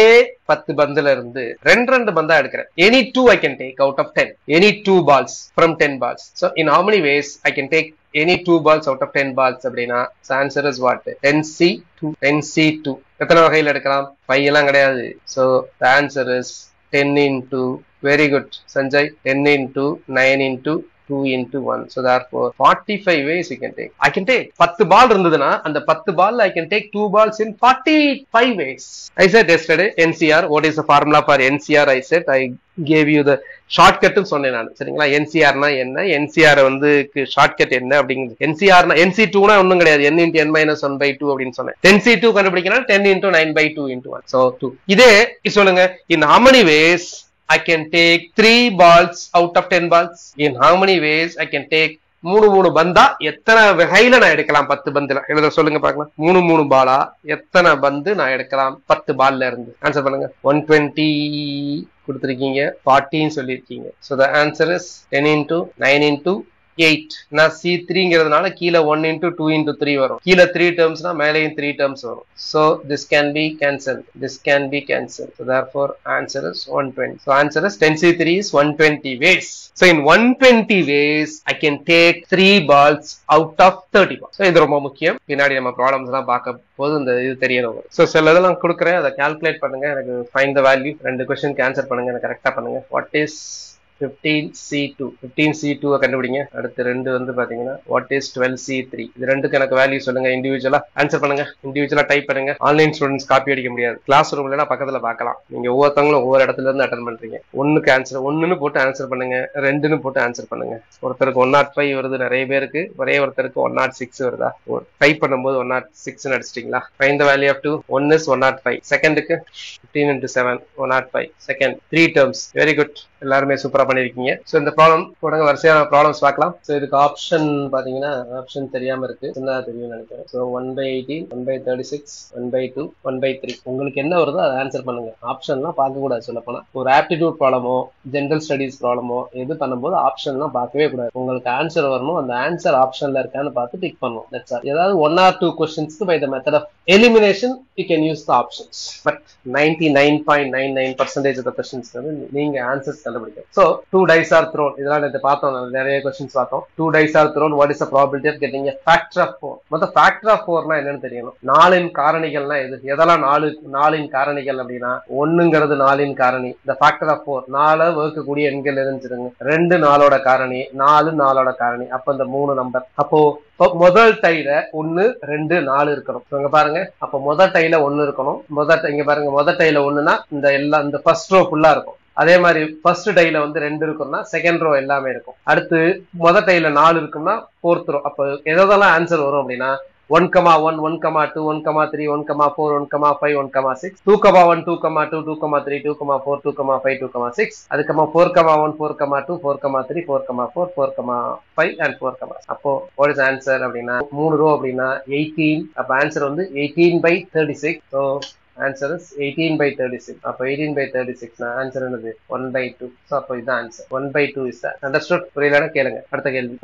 S1: 10 பந்துல இருந்து 2 பந்தா எடுக்கிறேன். Any 2 I can take out of 10. Any 2 balls from 10 balls. So in how many ways I can take any 2 balls out of 10 balls அப்படின்னா the answer is what? 10C2. 10C2. எத்தனை வகையில் எடுக்கலாம்? 5 எல்லாம் கிடையாது. So the answer is 10 into, very good Sanjay, 10 into 9 into 2 into 1. So therefore 45 ways you can take. I can take 10 ball இருந்ததுன்னா அந்த 10 ball I can take 2 balls in 45 ways. I said yesterday NCR, what is the formula for NCR? I said I gave you the shortcut சொன்னேன் நான். சரிங்களா? NCR னா என்ன, NCR வந்து shortcut என்ன அப்படிங்கிறது. NCR னா NC2 னா ஒண்ணும் கிடையாது. N into n minus 1/2 அப்படின்னு சொன்னேன். 10C2 கண்டுபிடிக்கணும் 10 into 9/2 into 1. So 2. இதே சொல்லுங்க, in how many ways I can take 3 balls out of 10 balls? In how many ways I can take 3 பந்தா எத்தனை வகையில நான் எடுக்கலாம் 10 பந்துல? எழுத சொல்லுங்க பார்க்கலாம். 3 பாலா எத்தனை பந்து நான் எடுக்கலாம் 10 பால்ல இருந்து? ஆன்சர் பண்ணுங்க. 120 கொடுத்திருக்கீங்க, 40 சொல்லிருக்கீங்க. So the answer is 10 into 9 into 8 நான் C3ங்கிறதுனால கீழ 1 into 2 into 3 வரும். கீழ 3 termsனா மேலேயும் 3 terms வரும். So this can be cancelled. This can be cancelled. So therefore answer is 120. So answer is 10C3 is 120 ways. So in 120 ways I can take 3 balls out of 30 balls. So இது ரொம்ப முக்கியம். பின்னாடி நம்ம problems எல்லாம் பார்க்க போது இந்த இது தெரியணும். So சில இதெல்லாம் கொடுக்குறேன், அதை கால்குலேட் பண்ணுங்க. எனக்கு find the value. 2 கொஸ்டினுக்கு ஆன்சர் பண்ணுங்க, எனக்கு கரெக்டா பண்ணுங்க. What is 15C2 15C2 கண்டுபிடிங்க. அடுத்து 2 வந்து பாத்தீங்கன்னா what is 12C3. இது ரெண்டுக்கு எனக்கு வேல்யூ சொல்லுங்க. இண்டிவிஜுவலா ஆன்சர் பண்ணுங்க, இண்டிவிஜுவலா டைப் பண்ணுங்க. ஆன்லைன் ஸ்டூடெண்ட்ஸ் காப்பி அடிக்க முடியாது, கிளாஸ் ரூம்ல பக்கத்துல பார்க்கலாம். நீங்க ஒவ்வொருத்தவங்களும் ஒவ்வொரு இடத்துல இருந்து அட்டெண்ட் பண்றீங்க. ஒண்ணுக்கு ஆன்சர் 1ன்னு போட்டு ஆன்சர் பண்ணுங்க, 2ன்னு போட்டு ஆன்சர் பண்ணுங்க. ஒருத்தருக்கு 105 வருது, நிறைய பேருக்கு ஒரே ஒருத்தருக்கு 106 வருதா? டைப் பண்ணும்போது 106 அடிச்சிட்டீங்களா? Find the value of 2. 1 is 105. செகண்டுக்கு 15 into 7 105. Second 3 terms. Very good, எல்லாருமே சூப்பரா பண்ணிருக்கீங்க. சோ இந்த ப்ராப்ளம் போடுங்க, வரிசையான ப்ராப்ளம்ஸ் பார்க்கலாம். சோ இதுக்கு ஆப்ஷன் பாத்தீங்கன்னா ஆப்ஷன் தெரியாம இருக்கு, என்ன தெரியும் நினைக்கிறேன். சோ 1/18 1/36 1/2 1/3 உங்களுக்கு என்ன வருதோ அதை ஆன்சர் பண்ணுங்க. ஆப்ஷன்லாம் பார்க்க கூடாது. சொல்ல போனா ஒரு ஆப்டிடியூட் ப்ராப்ளமோ ஜெனரல் ஸ்டடீஸ் ப்ராப்ளமோ எது பண்ணும்போது ஆப்ஷன்லாம் பார்க்கவே கூடாது. உங்களுக்கு ஆன்சர் வரணும், அந்த ஆன்சர் ஆப்ஷன்ல இருக்கான்னு பார்த்து டிக் பண்ணணும். That's all. ஏதாவது 1 or 2 क्वेश्चंसக்கு by the method of elimination you can use the options. But 99.99% of the questions வந்து நீங்க ஆன்சர்ஸ் கண்டுபிடிக்கணும். So 2 dice are thrown. இதெல்லாம் நேத்து பார்த்தோம், நிறைய क्वेश्चंस பார்த்தோம். 2 dice are thrown. What is the probability of getting a factor of 4? மொத்த factor of 4னா என்னன்னு தெரியணும். 4 காரணிகள்னா எது? எதெல்லாம் 4 காரணிகள் அப்படின்னா 1ங்கிறது 4 காரணி. the factor of 4 4 வகுக்கக்கூடிய எண்கள் இருந்துருங்க. 2 4ஓட காரணி, 4 4ஓட காரணி. அப்ப இந்த 3 நம்பர். அப்போ முதல் டைல 1 2 4 இருக்கணும். இங்க பாருங்க, அப்ப முதல் டைல 1 இருக்கணும். இங்க பாருங்க, முதல் டைல 1னா இந்த எல்லாம் இந்த ஃபர்ஸ்ட் ரோ ஃபுல்லா இருக்கும். அதே மாதிரி ஃபர்ஸ்ட் டைல வந்து 2 இருக்கும்னா செகண்ட் ரோ எல்லாமே இருக்கும். அடுத்து முதல் டைல 4 இருக்கும்னா ஃபோர்த் ரோ. அப்ப எதெல்லாம் ஆன்சர் வரும் அப்படின்னா 1,1 1,2 1,3 1,4 1,5 1,6 2,1 2,2 2,3 2,4 2,5 2,6 அதுக்கப்புறமா 4,1 4,2 4,3 4,4 4,5 and 4. அப்போ what is answer அப்படின்னா 3 ரோ அப்படின்னா 18. அப்ப ஆன்சர் வந்து 18/36. so answer is 18/36. அப்ப 18/36 னா ஆன்சர் என்னது? 1/2. சோ அப்ப இதுதான் ஆன்சர். 1/2 is that. understood? புரியலனா கேளுங்க. அடுத்த கேள்வி.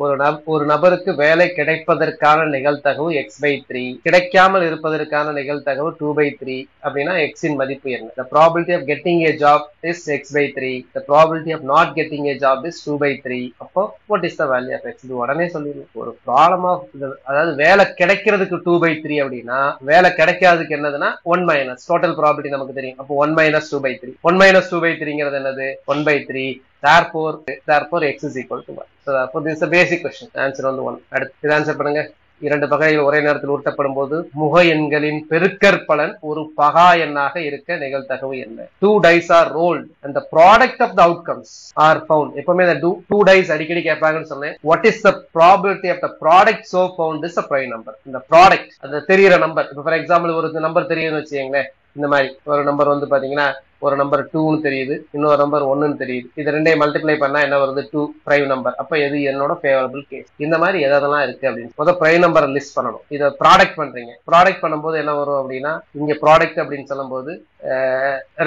S1: ஒரு நபருக்கு வேலை கிடைப்பதற்கான நிகழ்தகவு x/3, கிடைக்காமல் இருப்பதற்கான நிகழ்தகவு 2/3 அப்படின்னா x இன் மதிப்பு என்ன? the probability of getting a job is x/3. the probability of not getting a job is 2/3. அப்போ what is the value of x? இது உடனே சொல்லிடலாம். ஒரு ப்ராப்ளம் ஆஃப், அதாவது வேலை கிடைக்கிறதுக்கு 2/3 அப்படின்னா வேலை கிடைக்காததுக்கு என்னதுன்னா 1 - total probability நமக்கு தெரியும். அப்போ 1 - 2/3. 1 - 2/3ங்கிறது என்னது? 1/3. therefore x is equal to 1. so therefore this is a basic question. answer வந்து 1. அடுத்து ஆன்சர் பண்ணுங்க. 2 பகைகள் ஒரே நேரத்தில் உருட்டப்படும் போது முக எண்களின் பெருக்கற்பலன் ஒரு பகா எண்ணாக இருக்க நிகழ்தகவு என்ன? 2 dice are rolled and the product of the outcomes are found. எப்பவுமே இந்த 2 dice அடிக்கடி கேட்பாங்கன்னு சொன்னேன். what is the probability of the product so found is a prime number. இந்த ப்ராடக்ட் அந்த தெரியிற நம்பர், இப்போ ஃபார் எக்ஸாம்பிள் ஒரு நம்பர் தெரியுதுன்னு வச்சுக்கீங்களேன். இந்த மாதிரி ஒரு நம்பர் வந்து பாத்தீங்கன்னா ஒரு நம்பர் 2ன்னு தெரியுது, இன்னொரு நம்பர் 1ன்னு தெரியுது. இது ரெண்டையும் மல்டிப்ளை பண்ணா என்ன வருது? 2 பிரைம் நம்பர். அப்ப எது என்னோட ஃபேவரபிள் கேஸ்? இந்த மாதிரி எதெல்லாம் இருக்கு அப்படின்னு முதல் பிரைம் நம்பரை லிஸ்ட் பண்ணணும். இதை ப்ராடக்ட் பண்றீங்க. ப்ராடக்ட் பண்ணும்போது என்ன வரும் அப்படின்னா, இங்க ப்ராடக்ட் அப்படின்னு சொல்லும் போது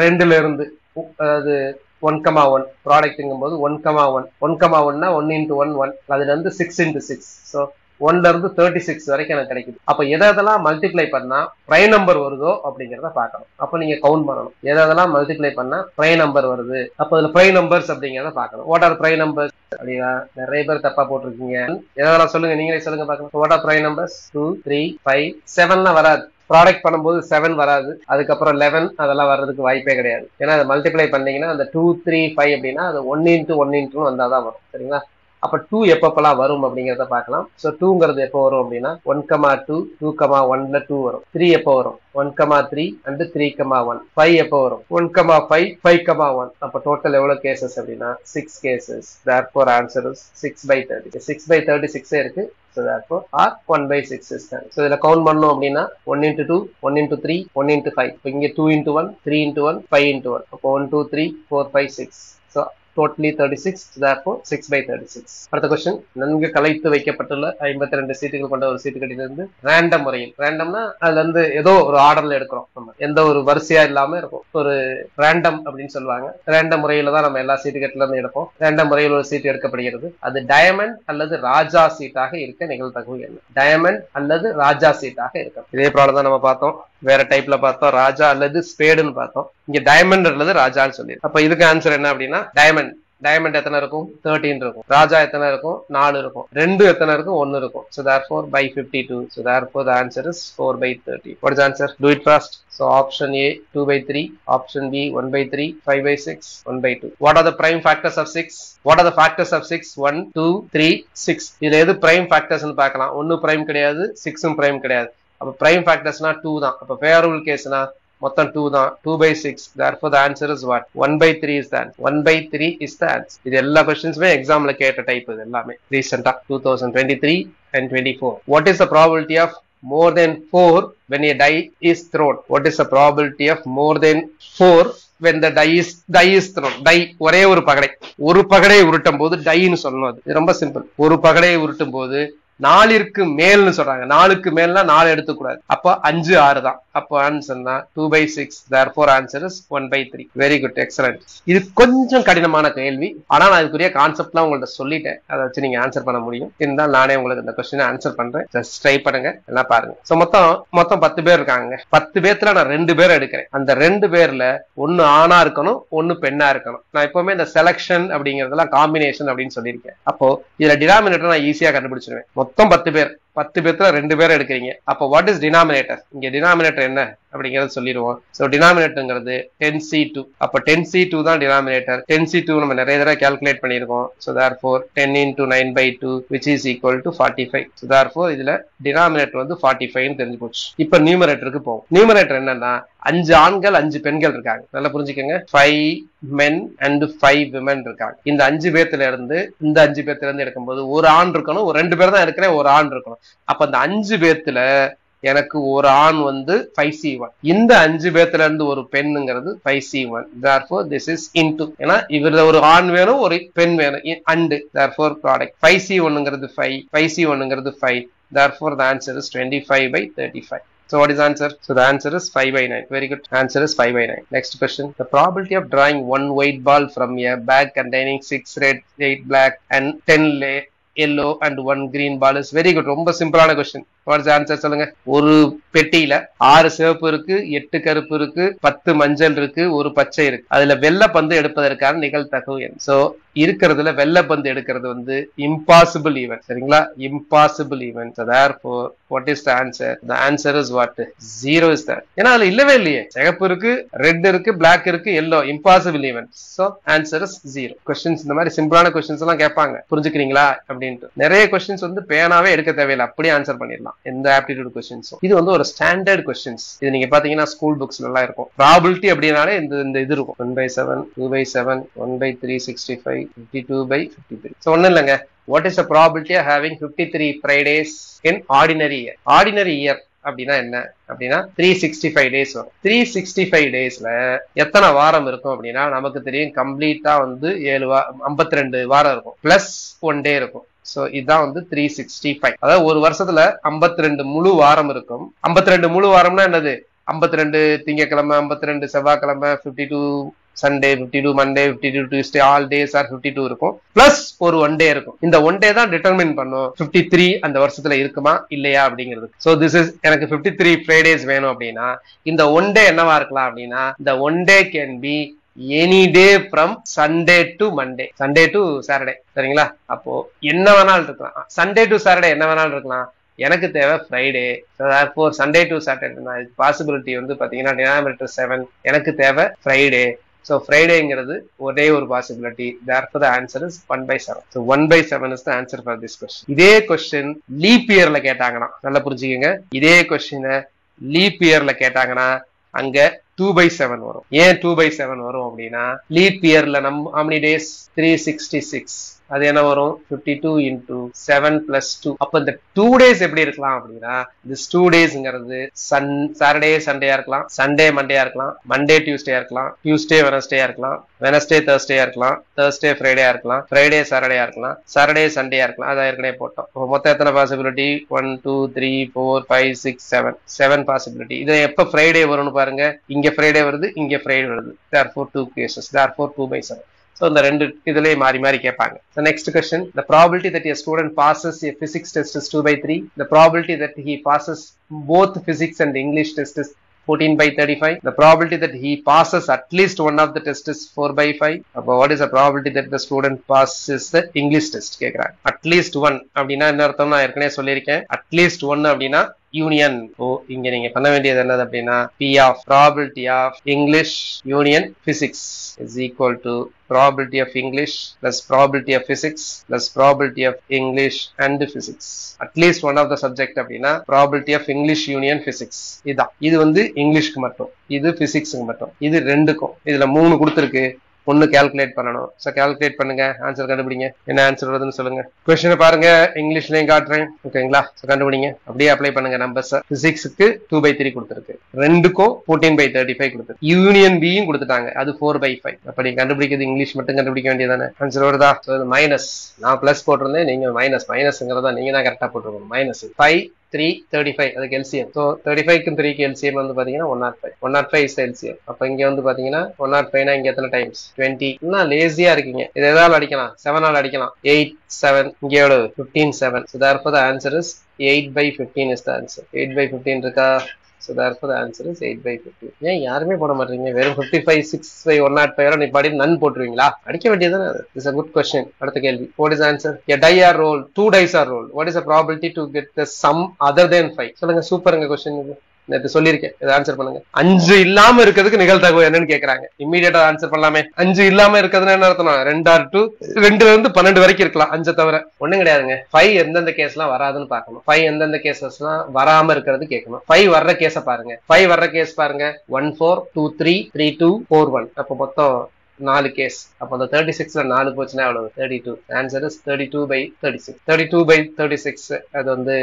S1: 2ல இருந்து, அதாவது 1,1 ப்ராடக்ட்ங்கும் போது 1,1 1,1னா 1 into 1 1, அதுல இருந்து 6 into 6. ஸோ 1ல இருந்து 36 வரைக்கும் எனக்கு கிடைக்குது. அப்ப எதெல்லாம் மல்டிப்ளை பண்ணா பிரைம் நம்பர் வருதோ அப்படிங்கறத பார்க்கணும். அப்ப நீங்க கவுண்ட் பண்ணணும், எதெல்லாம் மல்டிப்ளை பண்ணா பிரைம் நம்பர் வருது. அப்ப அதுல பிரைம் நம்பர்ஸ் அப்படிங்கறத பார்க்கணும். வாட் ஆர் பிரைம் நம்பர்ஸ் அப்படின்னா நிறைய பேர் தப்பா போட்டிருக்கீங்க. எதெல்லாம் சொல்லுங்க, நீங்களே சொல்லுங்க பார்க்கலாம். What are prime numbers? 2 3 5 7லாம் வராது. ப்ராடக்ட் பண்ணும்போது 7 வராது. அதுக்கப்புறம் 11 அதெல்லாம் வர்றதுக்கு வாய்ப்பே கிடையாது. ஏன்னா அதை மல்டிப்ளை பண்ணீங்கன்னா அந்த 2 3 5 அப்படின்னா அது 1 into 1 into வந்தாதான் வரும். சரிங்களா? அப்ப 2 எப்பப்பெல்லாம் வரும் அப்படிங்கறத பார்க்கலாம். சோ 2ங்கிறது எப்போ வரும் அப்படின்னா 1,2 2,1ல 2 வரும். 3 எப்போ வரும்? 1,3 and 3,1. 5 எப்போ வரும்? 1,5 5,1. அப்ப டோட்டல் எவ்வளவு கேசஸ் அப்படின்னா 6 cases. therefore answer is 6/30. 6/36 இருக்கு. so therefore r 1/6 is done. so இதல கவுண்ட் பண்ணோம் அப்படின்னா 1 into 2 1 into 3 1 into 5. இங்க 2 into 1 3 into 1 5 into 1. அப்போ 1 2 3 4 5 6. so totally 36, therefore 6/36. அடுத்த கொஸ்டின், நன்கு கலைத்து வைக்கப்பட்டுள்ள 52 சீட்டுகள் கொண்ட ஒரு சீட்டு கட்டிலிருந்து ரேண்டம் முறையில், ரேண்டம்னா அதுல இருந்து ஏதோ ஒரு ஆர்டர்ல எடுக்கிறோம், நம்ம எந்த ஒரு வரிசையா இல்லாம இருக்கும், ஒரு ரேண்டம் அப்படின்னு சொல்லுவாங்க. ரேண்டம் முறையில தான் நம்ம எல்லா சீட்டு கட்டில இருந்து எடுப்போம். ரேண்டம் முறையில் ஒரு சீட்டு எடுக்கப்படுகிறது. அது டயமண்ட் அல்லது ராஜா சீட்டாக இருக்க நிகழ்தகவு என்ன? டயமண்ட் அல்லது ராஜா சீட்டாக இருக்கும். இதே ப்ராப்ளம் தான் நம்ம பார்த்தோம், வேற டைப்ல பார்த்தோம், ராஜா அல்லது ஸ்பேடுன்னு பார்த்தோம். இங்க டைமண்ட் அல்லது ராஜான்னு சொல்லி. அப்ப இதுக்கு ஆன்சர் என்ன அப்படின்னா டைமண்ட். டைமண்ட் எத்தனை இருக்கும்? 13 இருக்கும். ராஜா எத்தனை இருக்கும்? 4 இருக்கும். 2 எத்தனை இருக்கும்? 1 இருக்கும். So therefore by 52. So therefore the answer is 4/30. What is the answer? Do it fast. So option A 2/3, option B 1/3, 5/6, 1/2. What are the prime factors of 6? What are the factors of 6? 1, 2, 3, 6. இதுல எது prime factors னு பார்க்கலாம். 1 prime கிடையாது, 6 prime கிடையாது. அப்ப prime factorsனா 2 தான். அப்ப favorable caseனா மொத்தம் 2 தான். 2/6. Therefore the answer is what? 1/3 is the answer. 1/3 is the answer. இது எல்லா क्वेश्चंसமே எக்ஸாம்ல கேட்ட டைப். இது எல்லாமே ரீசன்ட்டா 2023 and 24. What is the probability of more than 4 when a die is thrown? What is the probability of more than 4 when the die is thrown? Die ஒரே ஒரு பகடை உருட்டும் போது டைன்னு சொல்லணும். அது ரொம்ப சிம்பிள். ஒரு பகடை உருட்டும் போது 4ற்கு மேல்னு சொல்றாங்க. 4க்கு மேல்னா 4 எடுத்துக்கூடாது. அப்ப 5, 6 தான். அப்போ ஆன்சர்னா 2/6. therefore answer is 1/3. Very good, excellent. இது கொஞ்சம் கடினமான கேள்வி. ஆனா நான் இதுக்குரிய கான்செப்ட்லாம் உங்கள்ட்ட சொல்லிட்டேன். அதை வச்சு நீங்க ஆன்சர் பண்ண முடியும். இருந்தாலும் நானே உங்களுக்கு இந்த கொஸ்டினை ஆன்சர் பண்றேன். ஜஸ்ட் ட்ரை பண்ணுங்க, எல்லாம் பாருங்க. சோ மொத்தம் 10 பேர் இருக்காங்க. 10 பேர்த்துல நான் 2 பேர் எடுக்கிறேன். அந்த 2 பேர்ல ஒன்னு ஆணா இருக்கணும், ஒன்னு பெண்ணா இருக்கணும். நான் எப்பவுமே இந்த செலக்ஷன் அப்படிங்கறதெல்லாம் காம்பினேஷன் அப்படின்னு சொல்லியிருக்கேன். அப்போ இதுல டினாமினேட்டர் நான் ஈஸியா கண்டுபிடிச்சிருவேன். மொத்தம் 10 பேர், 10 பேர்த்துல 2 பேர் எடுக்கிறீங்க. அப்ப வாட் இஸ் டினாமினேட்டர்? இங்க டினாமினேட்டர் என்ன அப்படிங்கறத சொல்லிடுவோம். சோ டினாமினேட்டர்ங்கிறது 10C2. அப்ப 10C2 தான் டினாமினேட்டர். 10C2 நம்ம நிறைய தடவை கால்குலேட் பண்ணிருக்கோம். So therefore 10 into 9/2 which is equal to 45. so therefore இதுல டினாமினேட்டர் வந்து 45 ன்னு தெரிஞ்சு போச்சு. இப்ப நியூமரேட்டருக்கு போவோம். நியூமரேட்டர் என்னன்னா 5 ஆண்கள் 5 பெண்கள் இருக்காங்க. நல்லா புரிஞ்சுக்கங்க. 5 men and 5 women இருக்காங்க. இந்த 5 பேர்த்துல இருந்து எடுக்கும்போது ஒரு ஆண் இருக்கணும், ஒரு 2 பேர் தான் இருக்கிறேன், ஒரு ஆண் இருக்கணும். அப்ப அந்த 5 பேர்த்துல எனக்கு ஒரு ஆண் வந்து 5C1. இந்த 5 பேர்த்துல இருந்து ஒரு பெண்ணுங்கிறது 5C1. therefore this is into. ஏன்னா இவர்ல ஒரு ஆண் வேணும், ஒரு பெண் வேணும். and therefore product 5C1ங்கிறது 5, 5C1ங்கிறது 5. therefore the answer is 25/35. So what is the answer? So the answer is 5/9. Very good. Answer is 5/9. Next question. The probability of drawing one white ball from a bag containing 6 red, 8 black and 10 yellow and 1 green ball is very good. ரொம்ப சிம்பிளான question. What is the answer? சொல்லுங்க. ஒரு பெட்டியில 6 சிவப்பு இருக்கு, 8 கருப்பு இருக்கு, 10 மஞ்சள் இருக்கு, ஒரு பச்சை இருக்கு. அதுல வெள்ளை பந்து எடுப்பதற்கான நிகழ்தகவு என்ன? சோ இருக்கிறதுல வெள்ளை பந்து எடுக்கிறது வந்து impossible event. சரிங்களா? impossible event. So therefore what is the answer? The answer is what? 0 is that. ஏன்னா அதுல இல்லவே இல்லையே. சிவப்பு இருக்கு, ரெட் இருக்கு, பிளாக் இருக்கு, yellow. impossible event. So answer is 0. questions இந்த மாதிரி சிம்பிளான questions எல்லாம் கேட்பாங்க. புரிஞ்சுக்கிறீங்களா அப்படின்ட்டு. நிறைய questions வந்து பேனாவே எடுக்க தேவையில்லை, அப்படியே ஆன்சர் பண்ணிடலாம். எந்த ஆப்டிடியூட் கொஸ்டின்ஸும். இது வந்து ஒரு ஸ்டாண்டர்ட் கொஸ்டின்ஸ். இது நீங்க பாத்தீங்கன்னா ஸ்கூல் புக்ஸ்ல எல்லாம் இருக்கும். ப்ராபபிலிட்டி அப்படினாலே இந்த இது இருக்கும். 1/7, 2/7, 1/3, 65, 52/53. சோ ஒண்ணும் இல்லைங்க. What is the probability of having 53 Fridays in ordinary year? Ordinary year அப்படின்னா என்ன அப்படின்னா 365 days வரும். 365 daysல எத்தனை வாரம் இருக்கும் அப்படின்னா நமக்கு தெரியும். கம்ப்ளீட்டா வந்து 52 வாரம் இருக்கும். பிளஸ் 1 டே இருக்கும். சோ இதுதான் வந்து 365. அதாவது ஒரு வருஷத்துல 52 முழு வாரம் இருக்கும். 52 முழு வாரம்னா என்னது? 52 திங்கக்கிழமை, 52 செவ்வாய்க்கிழமை, 52 Sunday, 52 Monday, 52 Tuesday, all days are 52 இருக்கும். பிளஸ் ஒரு 1 டே இருக்கும். இந்த 1 டே தான் டிட்டர்மின் பண்ணும் 53 அந்த வருஷத்துல இருக்குமா இல்லையா அப்படிங்கிறது. சோ திஸ் இஸ் எனக்கு 53 ஃப்ரைடேஸ் வேணும் அப்படின்னா இந்த 1 டே என்னவா இருக்கலாம் அப்படின்னா இந்த 1 day can be any day from Sunday to Monday, Sunday to Saturday. சரிங்களா? அப்போ என்ன வேணாலும் இருக்கலாம். சண்டே டு சாட்டர்டே என்ன வேணாலும் இருக்கலாம். எனக்கு தேவை Friday. Sunday to Saturday possibility வந்து பாத்தீங்கன்னா டினாமினேட்டர் 7, எனக்கு தேவை ஃப்ரைடே. So ஃப்ரைடேங்கிறது ஒரே ஒரு possibility. therefore the answer is 1/7. So 1/7 is the answer for this question. இதே கொஸ்டின் லீப் இயர்ல கேட்டாங்கன்னா நல்லா புரிஞ்சுக்கங்க. இதே கொஸ்டினை லீப் இயர்ல கேட்டாங்கன்னா அங்க 2/7 வரும். ஏன் 2/7 வரும் அப்படின்னா லீப் இயர்ல how many days? 366. அது என்ன வரும் 52 into 7 plus 2. அப்ப இந்த 2 days எப்படி இருக்கலாம் அப்படின்னா this 2 daysங்கிறது சாட்டர்டே சண்டேயா இருக்கலாம், சண்டே மண்டேயா இருக்கலாம், மண்டே டியூஸ்டேயா இருக்கலாம், டியூஸ்டே வெனஸ்டேயா இருக்கலாம், வெனஸ்டே தேர்ஸ்டேயா இருக்கலாம், தேர்ஸ்டே ஃப்ரைடேயா இருக்கலாம், ஃப்ரைடே சாட்டர்டேயா இருக்கலாம், சாட்டர்டே சண்டேயா இருக்கலாம். அதான் ஏற்கனவே போட்டோம். மொத்தம் எத்தனை பாசிபிலிட்டி 1 2 3 4 5 6 7 பாசிபிலிட்டி. இது எப்ப ஃப்ரைடே வரும்னு பாருங்க. இங்க ஃப்ரைடே வருது, இங்க ஃப்ரைடே வருது. therefore 2 cases, therefore 2/7. So இந்த ரெண்டு இதுலயே மாறி மாறி கேட்பாங்க. The next question, the probability that a student passes a physics test is 2/3. The probability that he passes both physics and English test is 14/35. The probability that he passes at least one of the test is 4/5. அப்போ what is the probability that the student passes the English test கேக்குறாங்க. at least one அப்படின்னா என்ன அர்த்தம் நான் ஏற்கனவே சொல்லியிருக்கேன். at least one அப்படின்னா union. இங்க நீங்க பண்ண வேண்டியது என்னது அப்படின்னா P of probability of English union physics is equal to probability of English plus probability of physics plus probability of English and physics. at least one of the subject அப்படின்னா probability of English union physics. இதான். இது வந்து இங்கிலீஷ்க்கு மட்டும், இது பிசிக்ஸ்க்கு மட்டும், இது ரெண்டுக்கும். இதுல 3 கொடுத்துருக்கு. ஒன்னு கால்குலேட் பண்ணணும். சோ கால்குலேட் பண்ணுங்க, ஆன்சர் கண்டுபிடிங்க. என்ன ஆன்சர் வருதுன்னு சொல்லுங்க. क्वेश्चन பாருங்க, இங்கிலீஷ்லயும் காட்டுறேன். ஓகேங்களா? சோ கண்டுபிடிங்க. அப்படியே அப்ளை பண்ணுங்க நம்பர்ஸ். பிசிக்ஸ்க்கு 2/3 கொடுத்திருக்கு, ரெண்டுக்கும் 14/35 கொடுத்திருக்கு. யூனியன் பியும் கொடுத்துட்டாங்க, அது 4/5. அப்ப நீங்க கண்டுபிடிக்கிறது இங்கிலீஷ் மட்டும் கண்டுபிடிக்க வேண்டியதானே. ஆன்சர் வருதா? சோ இது மைனஸ், நான் பிளஸ் போட்டிருந்தேன், நீங்க மைனஸ்ங்கிறதா நீங்க தான் கரெக்டா போட்டுருக்கணும். மைனஸ் 5 3 35 அதுக்கு எல்சிஎம். ஸோ 35க்கும் 3க்கு எல்சிஎம் வந்து பாத்தீங்கன்னா 105. 105 இஸ் எல்சிஎம். அப்ப இங்க வந்து பாத்தீங்கன்னா 105னா இங்க எத்தனை டைம்ஸ் 20. இன்னும் லேசியா இருக்கீங்க. இது எதாவது அடிக்கலாம், 7 அடிக்கலாம். 8 7 இங்க எவ்வளவு 15 7. So therefore the answer is 8/15 is the answer. 8/15 இருக்கா? So therefore the answer is 8/15. ஏன் யாருமே போட மாட்டீங்க? வெறும் 55 6 105 நீ பாடி நன் போட்டுருவீங்களா? அடிக்க வேண்டியதுதானே. This is a good question. அடுத்த கேள்வி. What is the answer? A die are rolled, 2 dice are rolled. What is the probability to get the sum other than 5? சொல்லுங்க. சூப்பருங்க கொஸ்டின் இது. நேத்து சொல்லியிருக்கேன், இதை ஆன்சர் பண்ணுங்க. 5 இல்லாம இருக்கிறதுக்கு நிகழ்தகவு என்னன்னு கேக்குறாங்க. இம்மீடியட்டா ஆன்சர் பண்ணலாமே. 5 இல்லாம இருக்கிறதுன்னு என்ன அர்த்தம்? 2 or 2 2ல இருந்து 12 வரைக்கும் இருக்கலாம், 5 தவிர. ஒண்ணும் கிடையாதுங்க. 5 எந்தெந்த கேஸ் எல்லாம் வராதுன்னு பாக்கணும். 5 எந்தெந்த கேசஸ் எல்லாம் வராம இருக்கிறது கேட்கணும். 5 வர்ற கேஸ பாருங்க. 5 வர்ற கேஸ் பாருங்க. 1 4 2 3 3 2 4 1. அப்ப மொத்தம் 4 கேஸ். அப்ப அந்த 36ல 4 போச்சுன்னா எவ்வளவு? 32. Answer is 32/36. 32/36 அது வந்து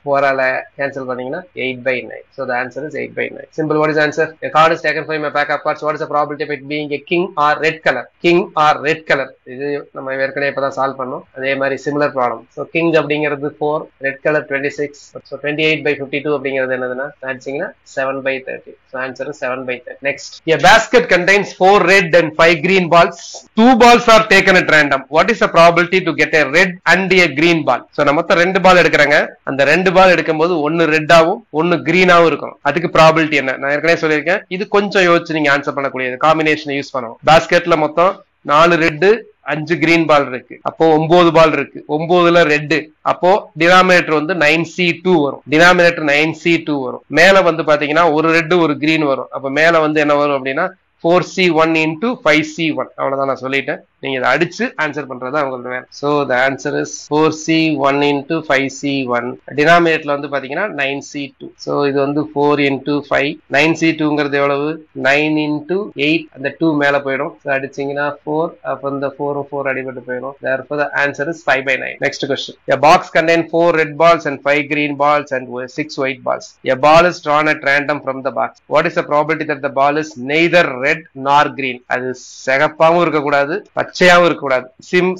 S1: 4ஆல கேன்சல் பண்ணீங்கன்னா 8/9. So the answer is 8/9. Simple. What is the answer? A card is taken from a pack of cards. What is the probability of it being a king or red color? King or red color. இது நம்ம ஏற்கனவே இப்பதான் solve பண்ணோம். அதே மாதிரி similar problem. So king அப்படிங்கிறது 4, red color 26. So 28/52 அப்படிங்கிறது என்னதுன்னா ஆன்சரிங்னா 7/30. So answer is 7/30. Next. A basket contains 4 red and 5 green balls. 2 balls are taken at random. What is the probability to get a red and a green ball? So நம்ம மொத்தம் 2 பால் எடுக்கறாங்க. அந்த 2 பால் எடுக்கும்போது ஒன்னு ரெட்டாவும் ஒன்னு கிரீனாவும் இருக்கும். அதுக்கு ப்ராபிலிட்டி என்ன? நான் ஏற்கனவே சொல்லியிருக்கேன். இது கொஞ்சம் யோசிச்சு நீங்க ஆன்சர் பண்ணக்கூடியது. காம்பினேஷன் யூஸ் பண்ணணும். பாஸ்கெட்ல மொத்தம் 4 ரெட் 5 கிரீன் பால் இருக்கு. அப்போ 9 பால் இருக்கு. 9ல ரெட். அப்போ டினாமினேட்டர் வந்து 9C2 வரும். டினாமினேட்டர் 9C2 வரும். மேல வந்து பாத்தீங்கன்னா ஒரு ரெட் ஒரு கிரீன் வரும். அப்ப மேல வந்து என்ன வரும் அப்படின்னா 4C1 into 5C1. அவ்வளவுதான், நான் சொல்லிட்டேன். நீங்க இதை அடிச்சு ஆன்சர் பண்றதா உங்களுக்கு வேணும். So the answer is 4C1 into 5C1. டினாமினேட்டர்ல வந்து பாத்தீங்கன்னா 9C2. சோ இது வந்து 4 into 5. 9C2ங்கிறது எவ்வளவு? 9 into 8. அந்த 2 மேல போயிடும். அடிச்சீங்கன்னா 4. அப்ப இந்த 4 4 அடிபட்டு போயிடும். Therefore the answer is 5/9. Next question. A box contains 4 red balls and 5 green balls and 6 white balls. A ball is drawn at random from the box. What is the probability that the ball is neither red nor green? அது சிகப்பாவும் இருக்க கூடாது, பச்சையாவும் இருக்க கூடாது.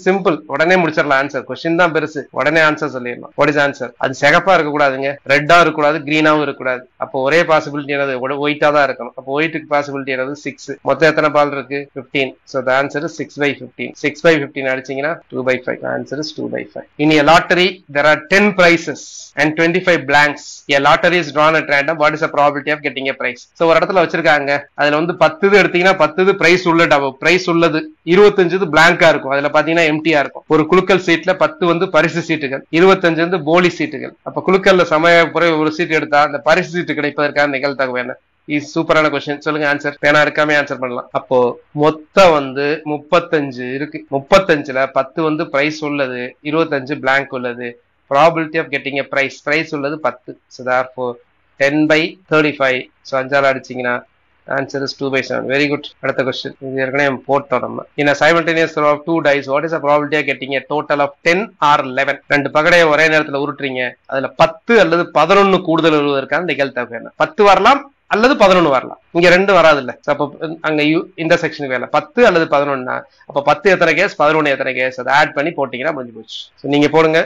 S1: Simple. உடனே முடிச்சிடலாம் answer. Question தான் பெருசு, உடனே ஆன்சர் சொல்லிடலாம். What is answer? அது சிகப்பா இருக்க கூடாதுங்க, ரெட்டா இருக்க கூடாது, கிரீனாவும் இருக்க கூடாது. அப்போ ஒரே பாசிபிலிட்டி என்னது? ஒயிட்டா தான் இருக்கணும். அப்போ ஒயிட்டுக்கு பாசிபிலிட்டி என்னது? 6. மொத்தம் எத்தனை பால் இருக்கு? 15. So the answer is 6/15. 6/15 அடிச்சீங்கன்னா 2/5. The answer is 2/5. In a lottery there are 10 prizes and 25 blanks. A lottery is drawn at random. What is the probability of getting a prize? So ஒரு இடத்துல வச்சிருக்காங்க. அதுல வந்து 10 எடுத்தீங்கன்னா 10 பிரைஸ் உள்ளது, 25 பிளாங்கா இருக்கும். அதுல பாத்தீங்கன்னா எம்டியா இருக்கும். ஒரு குலுக்கல் சீட்ல 10 வந்து பரிசு சீட்டுகள், 25 வந்து போலி சீட்டுகள். அப்ப குலுக்கல்ல சமய ஒரு சீட் எடுத்தா அந்த பரிசு சீட்டு கிடைப்பதற்கான நிகழ்தகவு என்ன? சூப்பரான கொஸ்டின். சொல்லுங்க ஆன்சர். பேனா இருக்காமே ஆன்சர் பண்ணலாம். அப்போ மொத்தம் வந்து 35 இருக்கு. 35ல 10 வந்து பிரைஸ் உள்ளது, 25 பிளாங்க் உள்ளது. probability of getting a price உள்ளது 10. So therefore 10/35. So 5ஆல அடிச்சீங்கன்னா Answer is 2/7. Very good. அடுத்த question. இது ஏற்கனவே போட்டோம் நம்ம. In a simultaneous throw of 2 dice, what is the probability of getting a total of 10 or 11? ரெண்டு பகடையை ஒரே நேரத்துல உருட்டுறீங்க. அதுல 10 அல்லது 11 கூடுதல் வருவதற்கான நிகழ்தகவு என்ன? 10 வரலாம் அல்லது 11 வரலாம். இங்க 2 வராது இல்ல. அப்ப அங்க இன்டர்செக்ஷன் வேலை 10 அல்லது 11. அப்ப 10 எத்தனை கேஸ், 11 எத்தனை கேஸ், அதை ஆட் பண்ணி போட்டீங்கன்னா முடிஞ்சு போச்சு. நீங்க போடுங்க.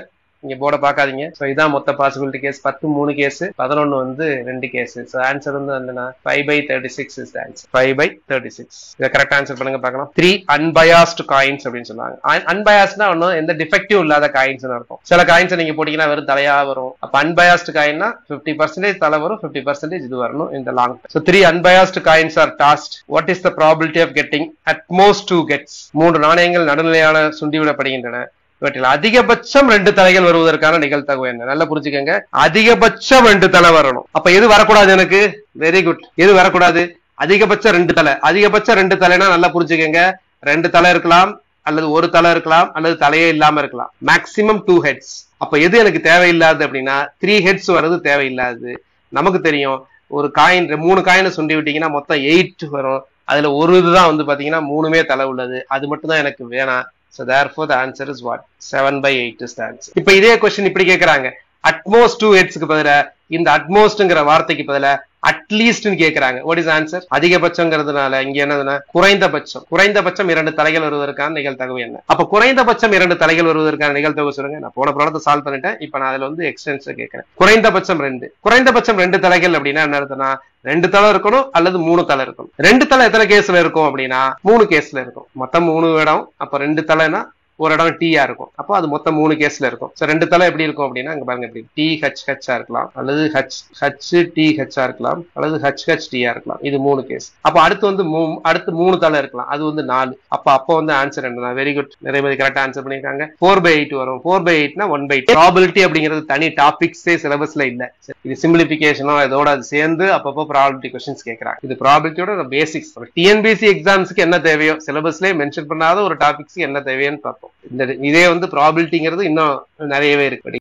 S1: இங்க போர்டை பாக்காதீங்க. சோ இதான் மொத்த பாசிபிலிட்டி கேஸ். 10 3 கேஸ், 11 வந்து 2 கேஸ். சோ ஆன்சர் வந்து என்னன்னா 5/36 இஸ் தி ஆன்சர். 5/36. இத கரெக்ட் ஆன்சர் பண்ணுங்க பார்க்கலாம். 3 unbiased coins அப்படின்னு சொல்றாங்க. அன்பியாஸ்ட்னா ஒண்ணும் எந்த டிஃபெக்டிவ் இல்லாத காயின்ஸ் இருக்கும். சில காயின்ஸ் நீங்க போட்டீங்கன்னா வெறும் தலையா வரும். அப்ப அன்பியாஸ்ட் காயின்னா 50% தலை வரும், 50% இது வரணும் இந்த long time. So 3 unbiased coins are tossed. What is the probability of getting at most 2 gets? 3 நாணயங்கள் நடுநிலையான சுண்டிவிடப்படுகின்றன. இவற்றில் அதிகபட்சம் 2 தலைகள் வருவதற்கான நிகழ்தகவு என்ன? நல்லா புரிஞ்சுக்கங்க. அதிகபட்சம் 2 தலை வரணும். அப்ப எது வரக்கூடாது எனக்கு? Very good. எது வரக்கூடாது? அதிகபட்சம் 2 தலை. அதிகபட்சம் 2 தலைனா நல்லா புரிஞ்சுக்கங்க. 2 தலை இருக்கலாம், அல்லது 1 தலை இருக்கலாம், அல்லது தலையே இல்லாம இருக்கலாம். Maximum 2 heads. அப்ப எது எனக்கு தேவையில்லாது அப்படின்னா 3 ஹெட்ஸ் வர்றது தேவையில்லாது. நமக்கு தெரியும் ஒரு காயின் 3 காயினை சுண்டி விட்டீங்கன்னா மொத்தம் 8 வரும். அதுல ஒரு இதுதான் வந்து பாத்தீங்கன்னா 3மே தலை உள்ளது. அது மட்டும் தான் எனக்கு வேணாம். So therefore the answer is what? 7/8 is the answer. இப்ப இதே क्वेश्चन இப்படி கேக்குறாங்க. அட்மோஸ்ட் 2 ஹெட்ஸ்க்கு பதிலா இந்த அட்மோஸ்ட்ங்கிற வார்த்தைக்கு பதிலா அட்லீஸ்ட்னு கேக்குறாங்க. What is answer? அதிகபட்சங்கிறதுனால இங்க என்னதுன்னா குறைந்தபட்சம். குறைந்தபட்சம் 2 தலைகள் வருவதற்கான நிகழ்தகவு என்ன? அப்ப குறைந்தபட்சம் 2 தலைகள் வருவதற்கான நிகழ்தகவு சொல்லுங்க. நான் போன ப்ராப்ளத்தை சால்வ் பண்ணிட்டேன். இப்ப நான் அதுல வந்து எக்ஸ்டென்ஷன் கேட்கிறேன். குறைந்தபட்சம் 2. குறைந்தபட்சம் 2 தலைகள் அப்படின்னா என்ன அர்த்தம்னா 2 தலை இருக்கணும் அல்லது 3 தலை இருக்கணும். 2 தலை எத்தனை கேஸ்ல இருக்கும் அப்படின்னா 3 கேஸ்ல இருக்கும். மொத்தம் 3 இடம். அப்ப 2 தலைனா ஒரு இடம் டீயா இருக்கும். அப்போ அது மொத்தம் 3 கேஸ்ல இருக்கும். சோ 2 தலை எப்படி இருக்கும் அப்படின்னா அங்க பாருங்க எப்படி THH இருக்கலாம், அல்லது HTH இருக்கலாம், அல்லது HHT இருக்கலாம். இது 3 கேஸ். அப்ப அடுத்து வந்து அடுத்து 3 தலை இருக்கலாம். அது வந்து 4. அப்ப வந்து ஆன்சர் என்னன்னா வெரி குட். நிறைய பேர் கரெக்டா ஆன்சர் பண்ணிருக்காங்க. 4/8 வரும். 4/8னா 1/8. ப்ராபபிலிட்டி அப்படிங்கிறது தனி டாபிக்ஸே சிலபஸ்ல இல்ல. இது சிம்பிளிபிகேஷனோ இதோட அது சேர்ந்து அப்பப்போ ப்ராபபிலிட்டி क्वेश्चंस கேக்குறாங்க. இது ப்ராபபிலிட்டியோட பேசிக்ஸ். TNPSC எக்ஸாம்ஸ்க்கு என்ன தேவையோ சிலபஸ்லயே மென்ஷன் பண்ணாத ஒரு டாபிக்ஸ்க்கு என்ன தேவைன்னு பார்ப்போம். இதே வந்து ப்ராபபிலிட்டிங்கிறது இன்னும் நிறையவே இருக்கு.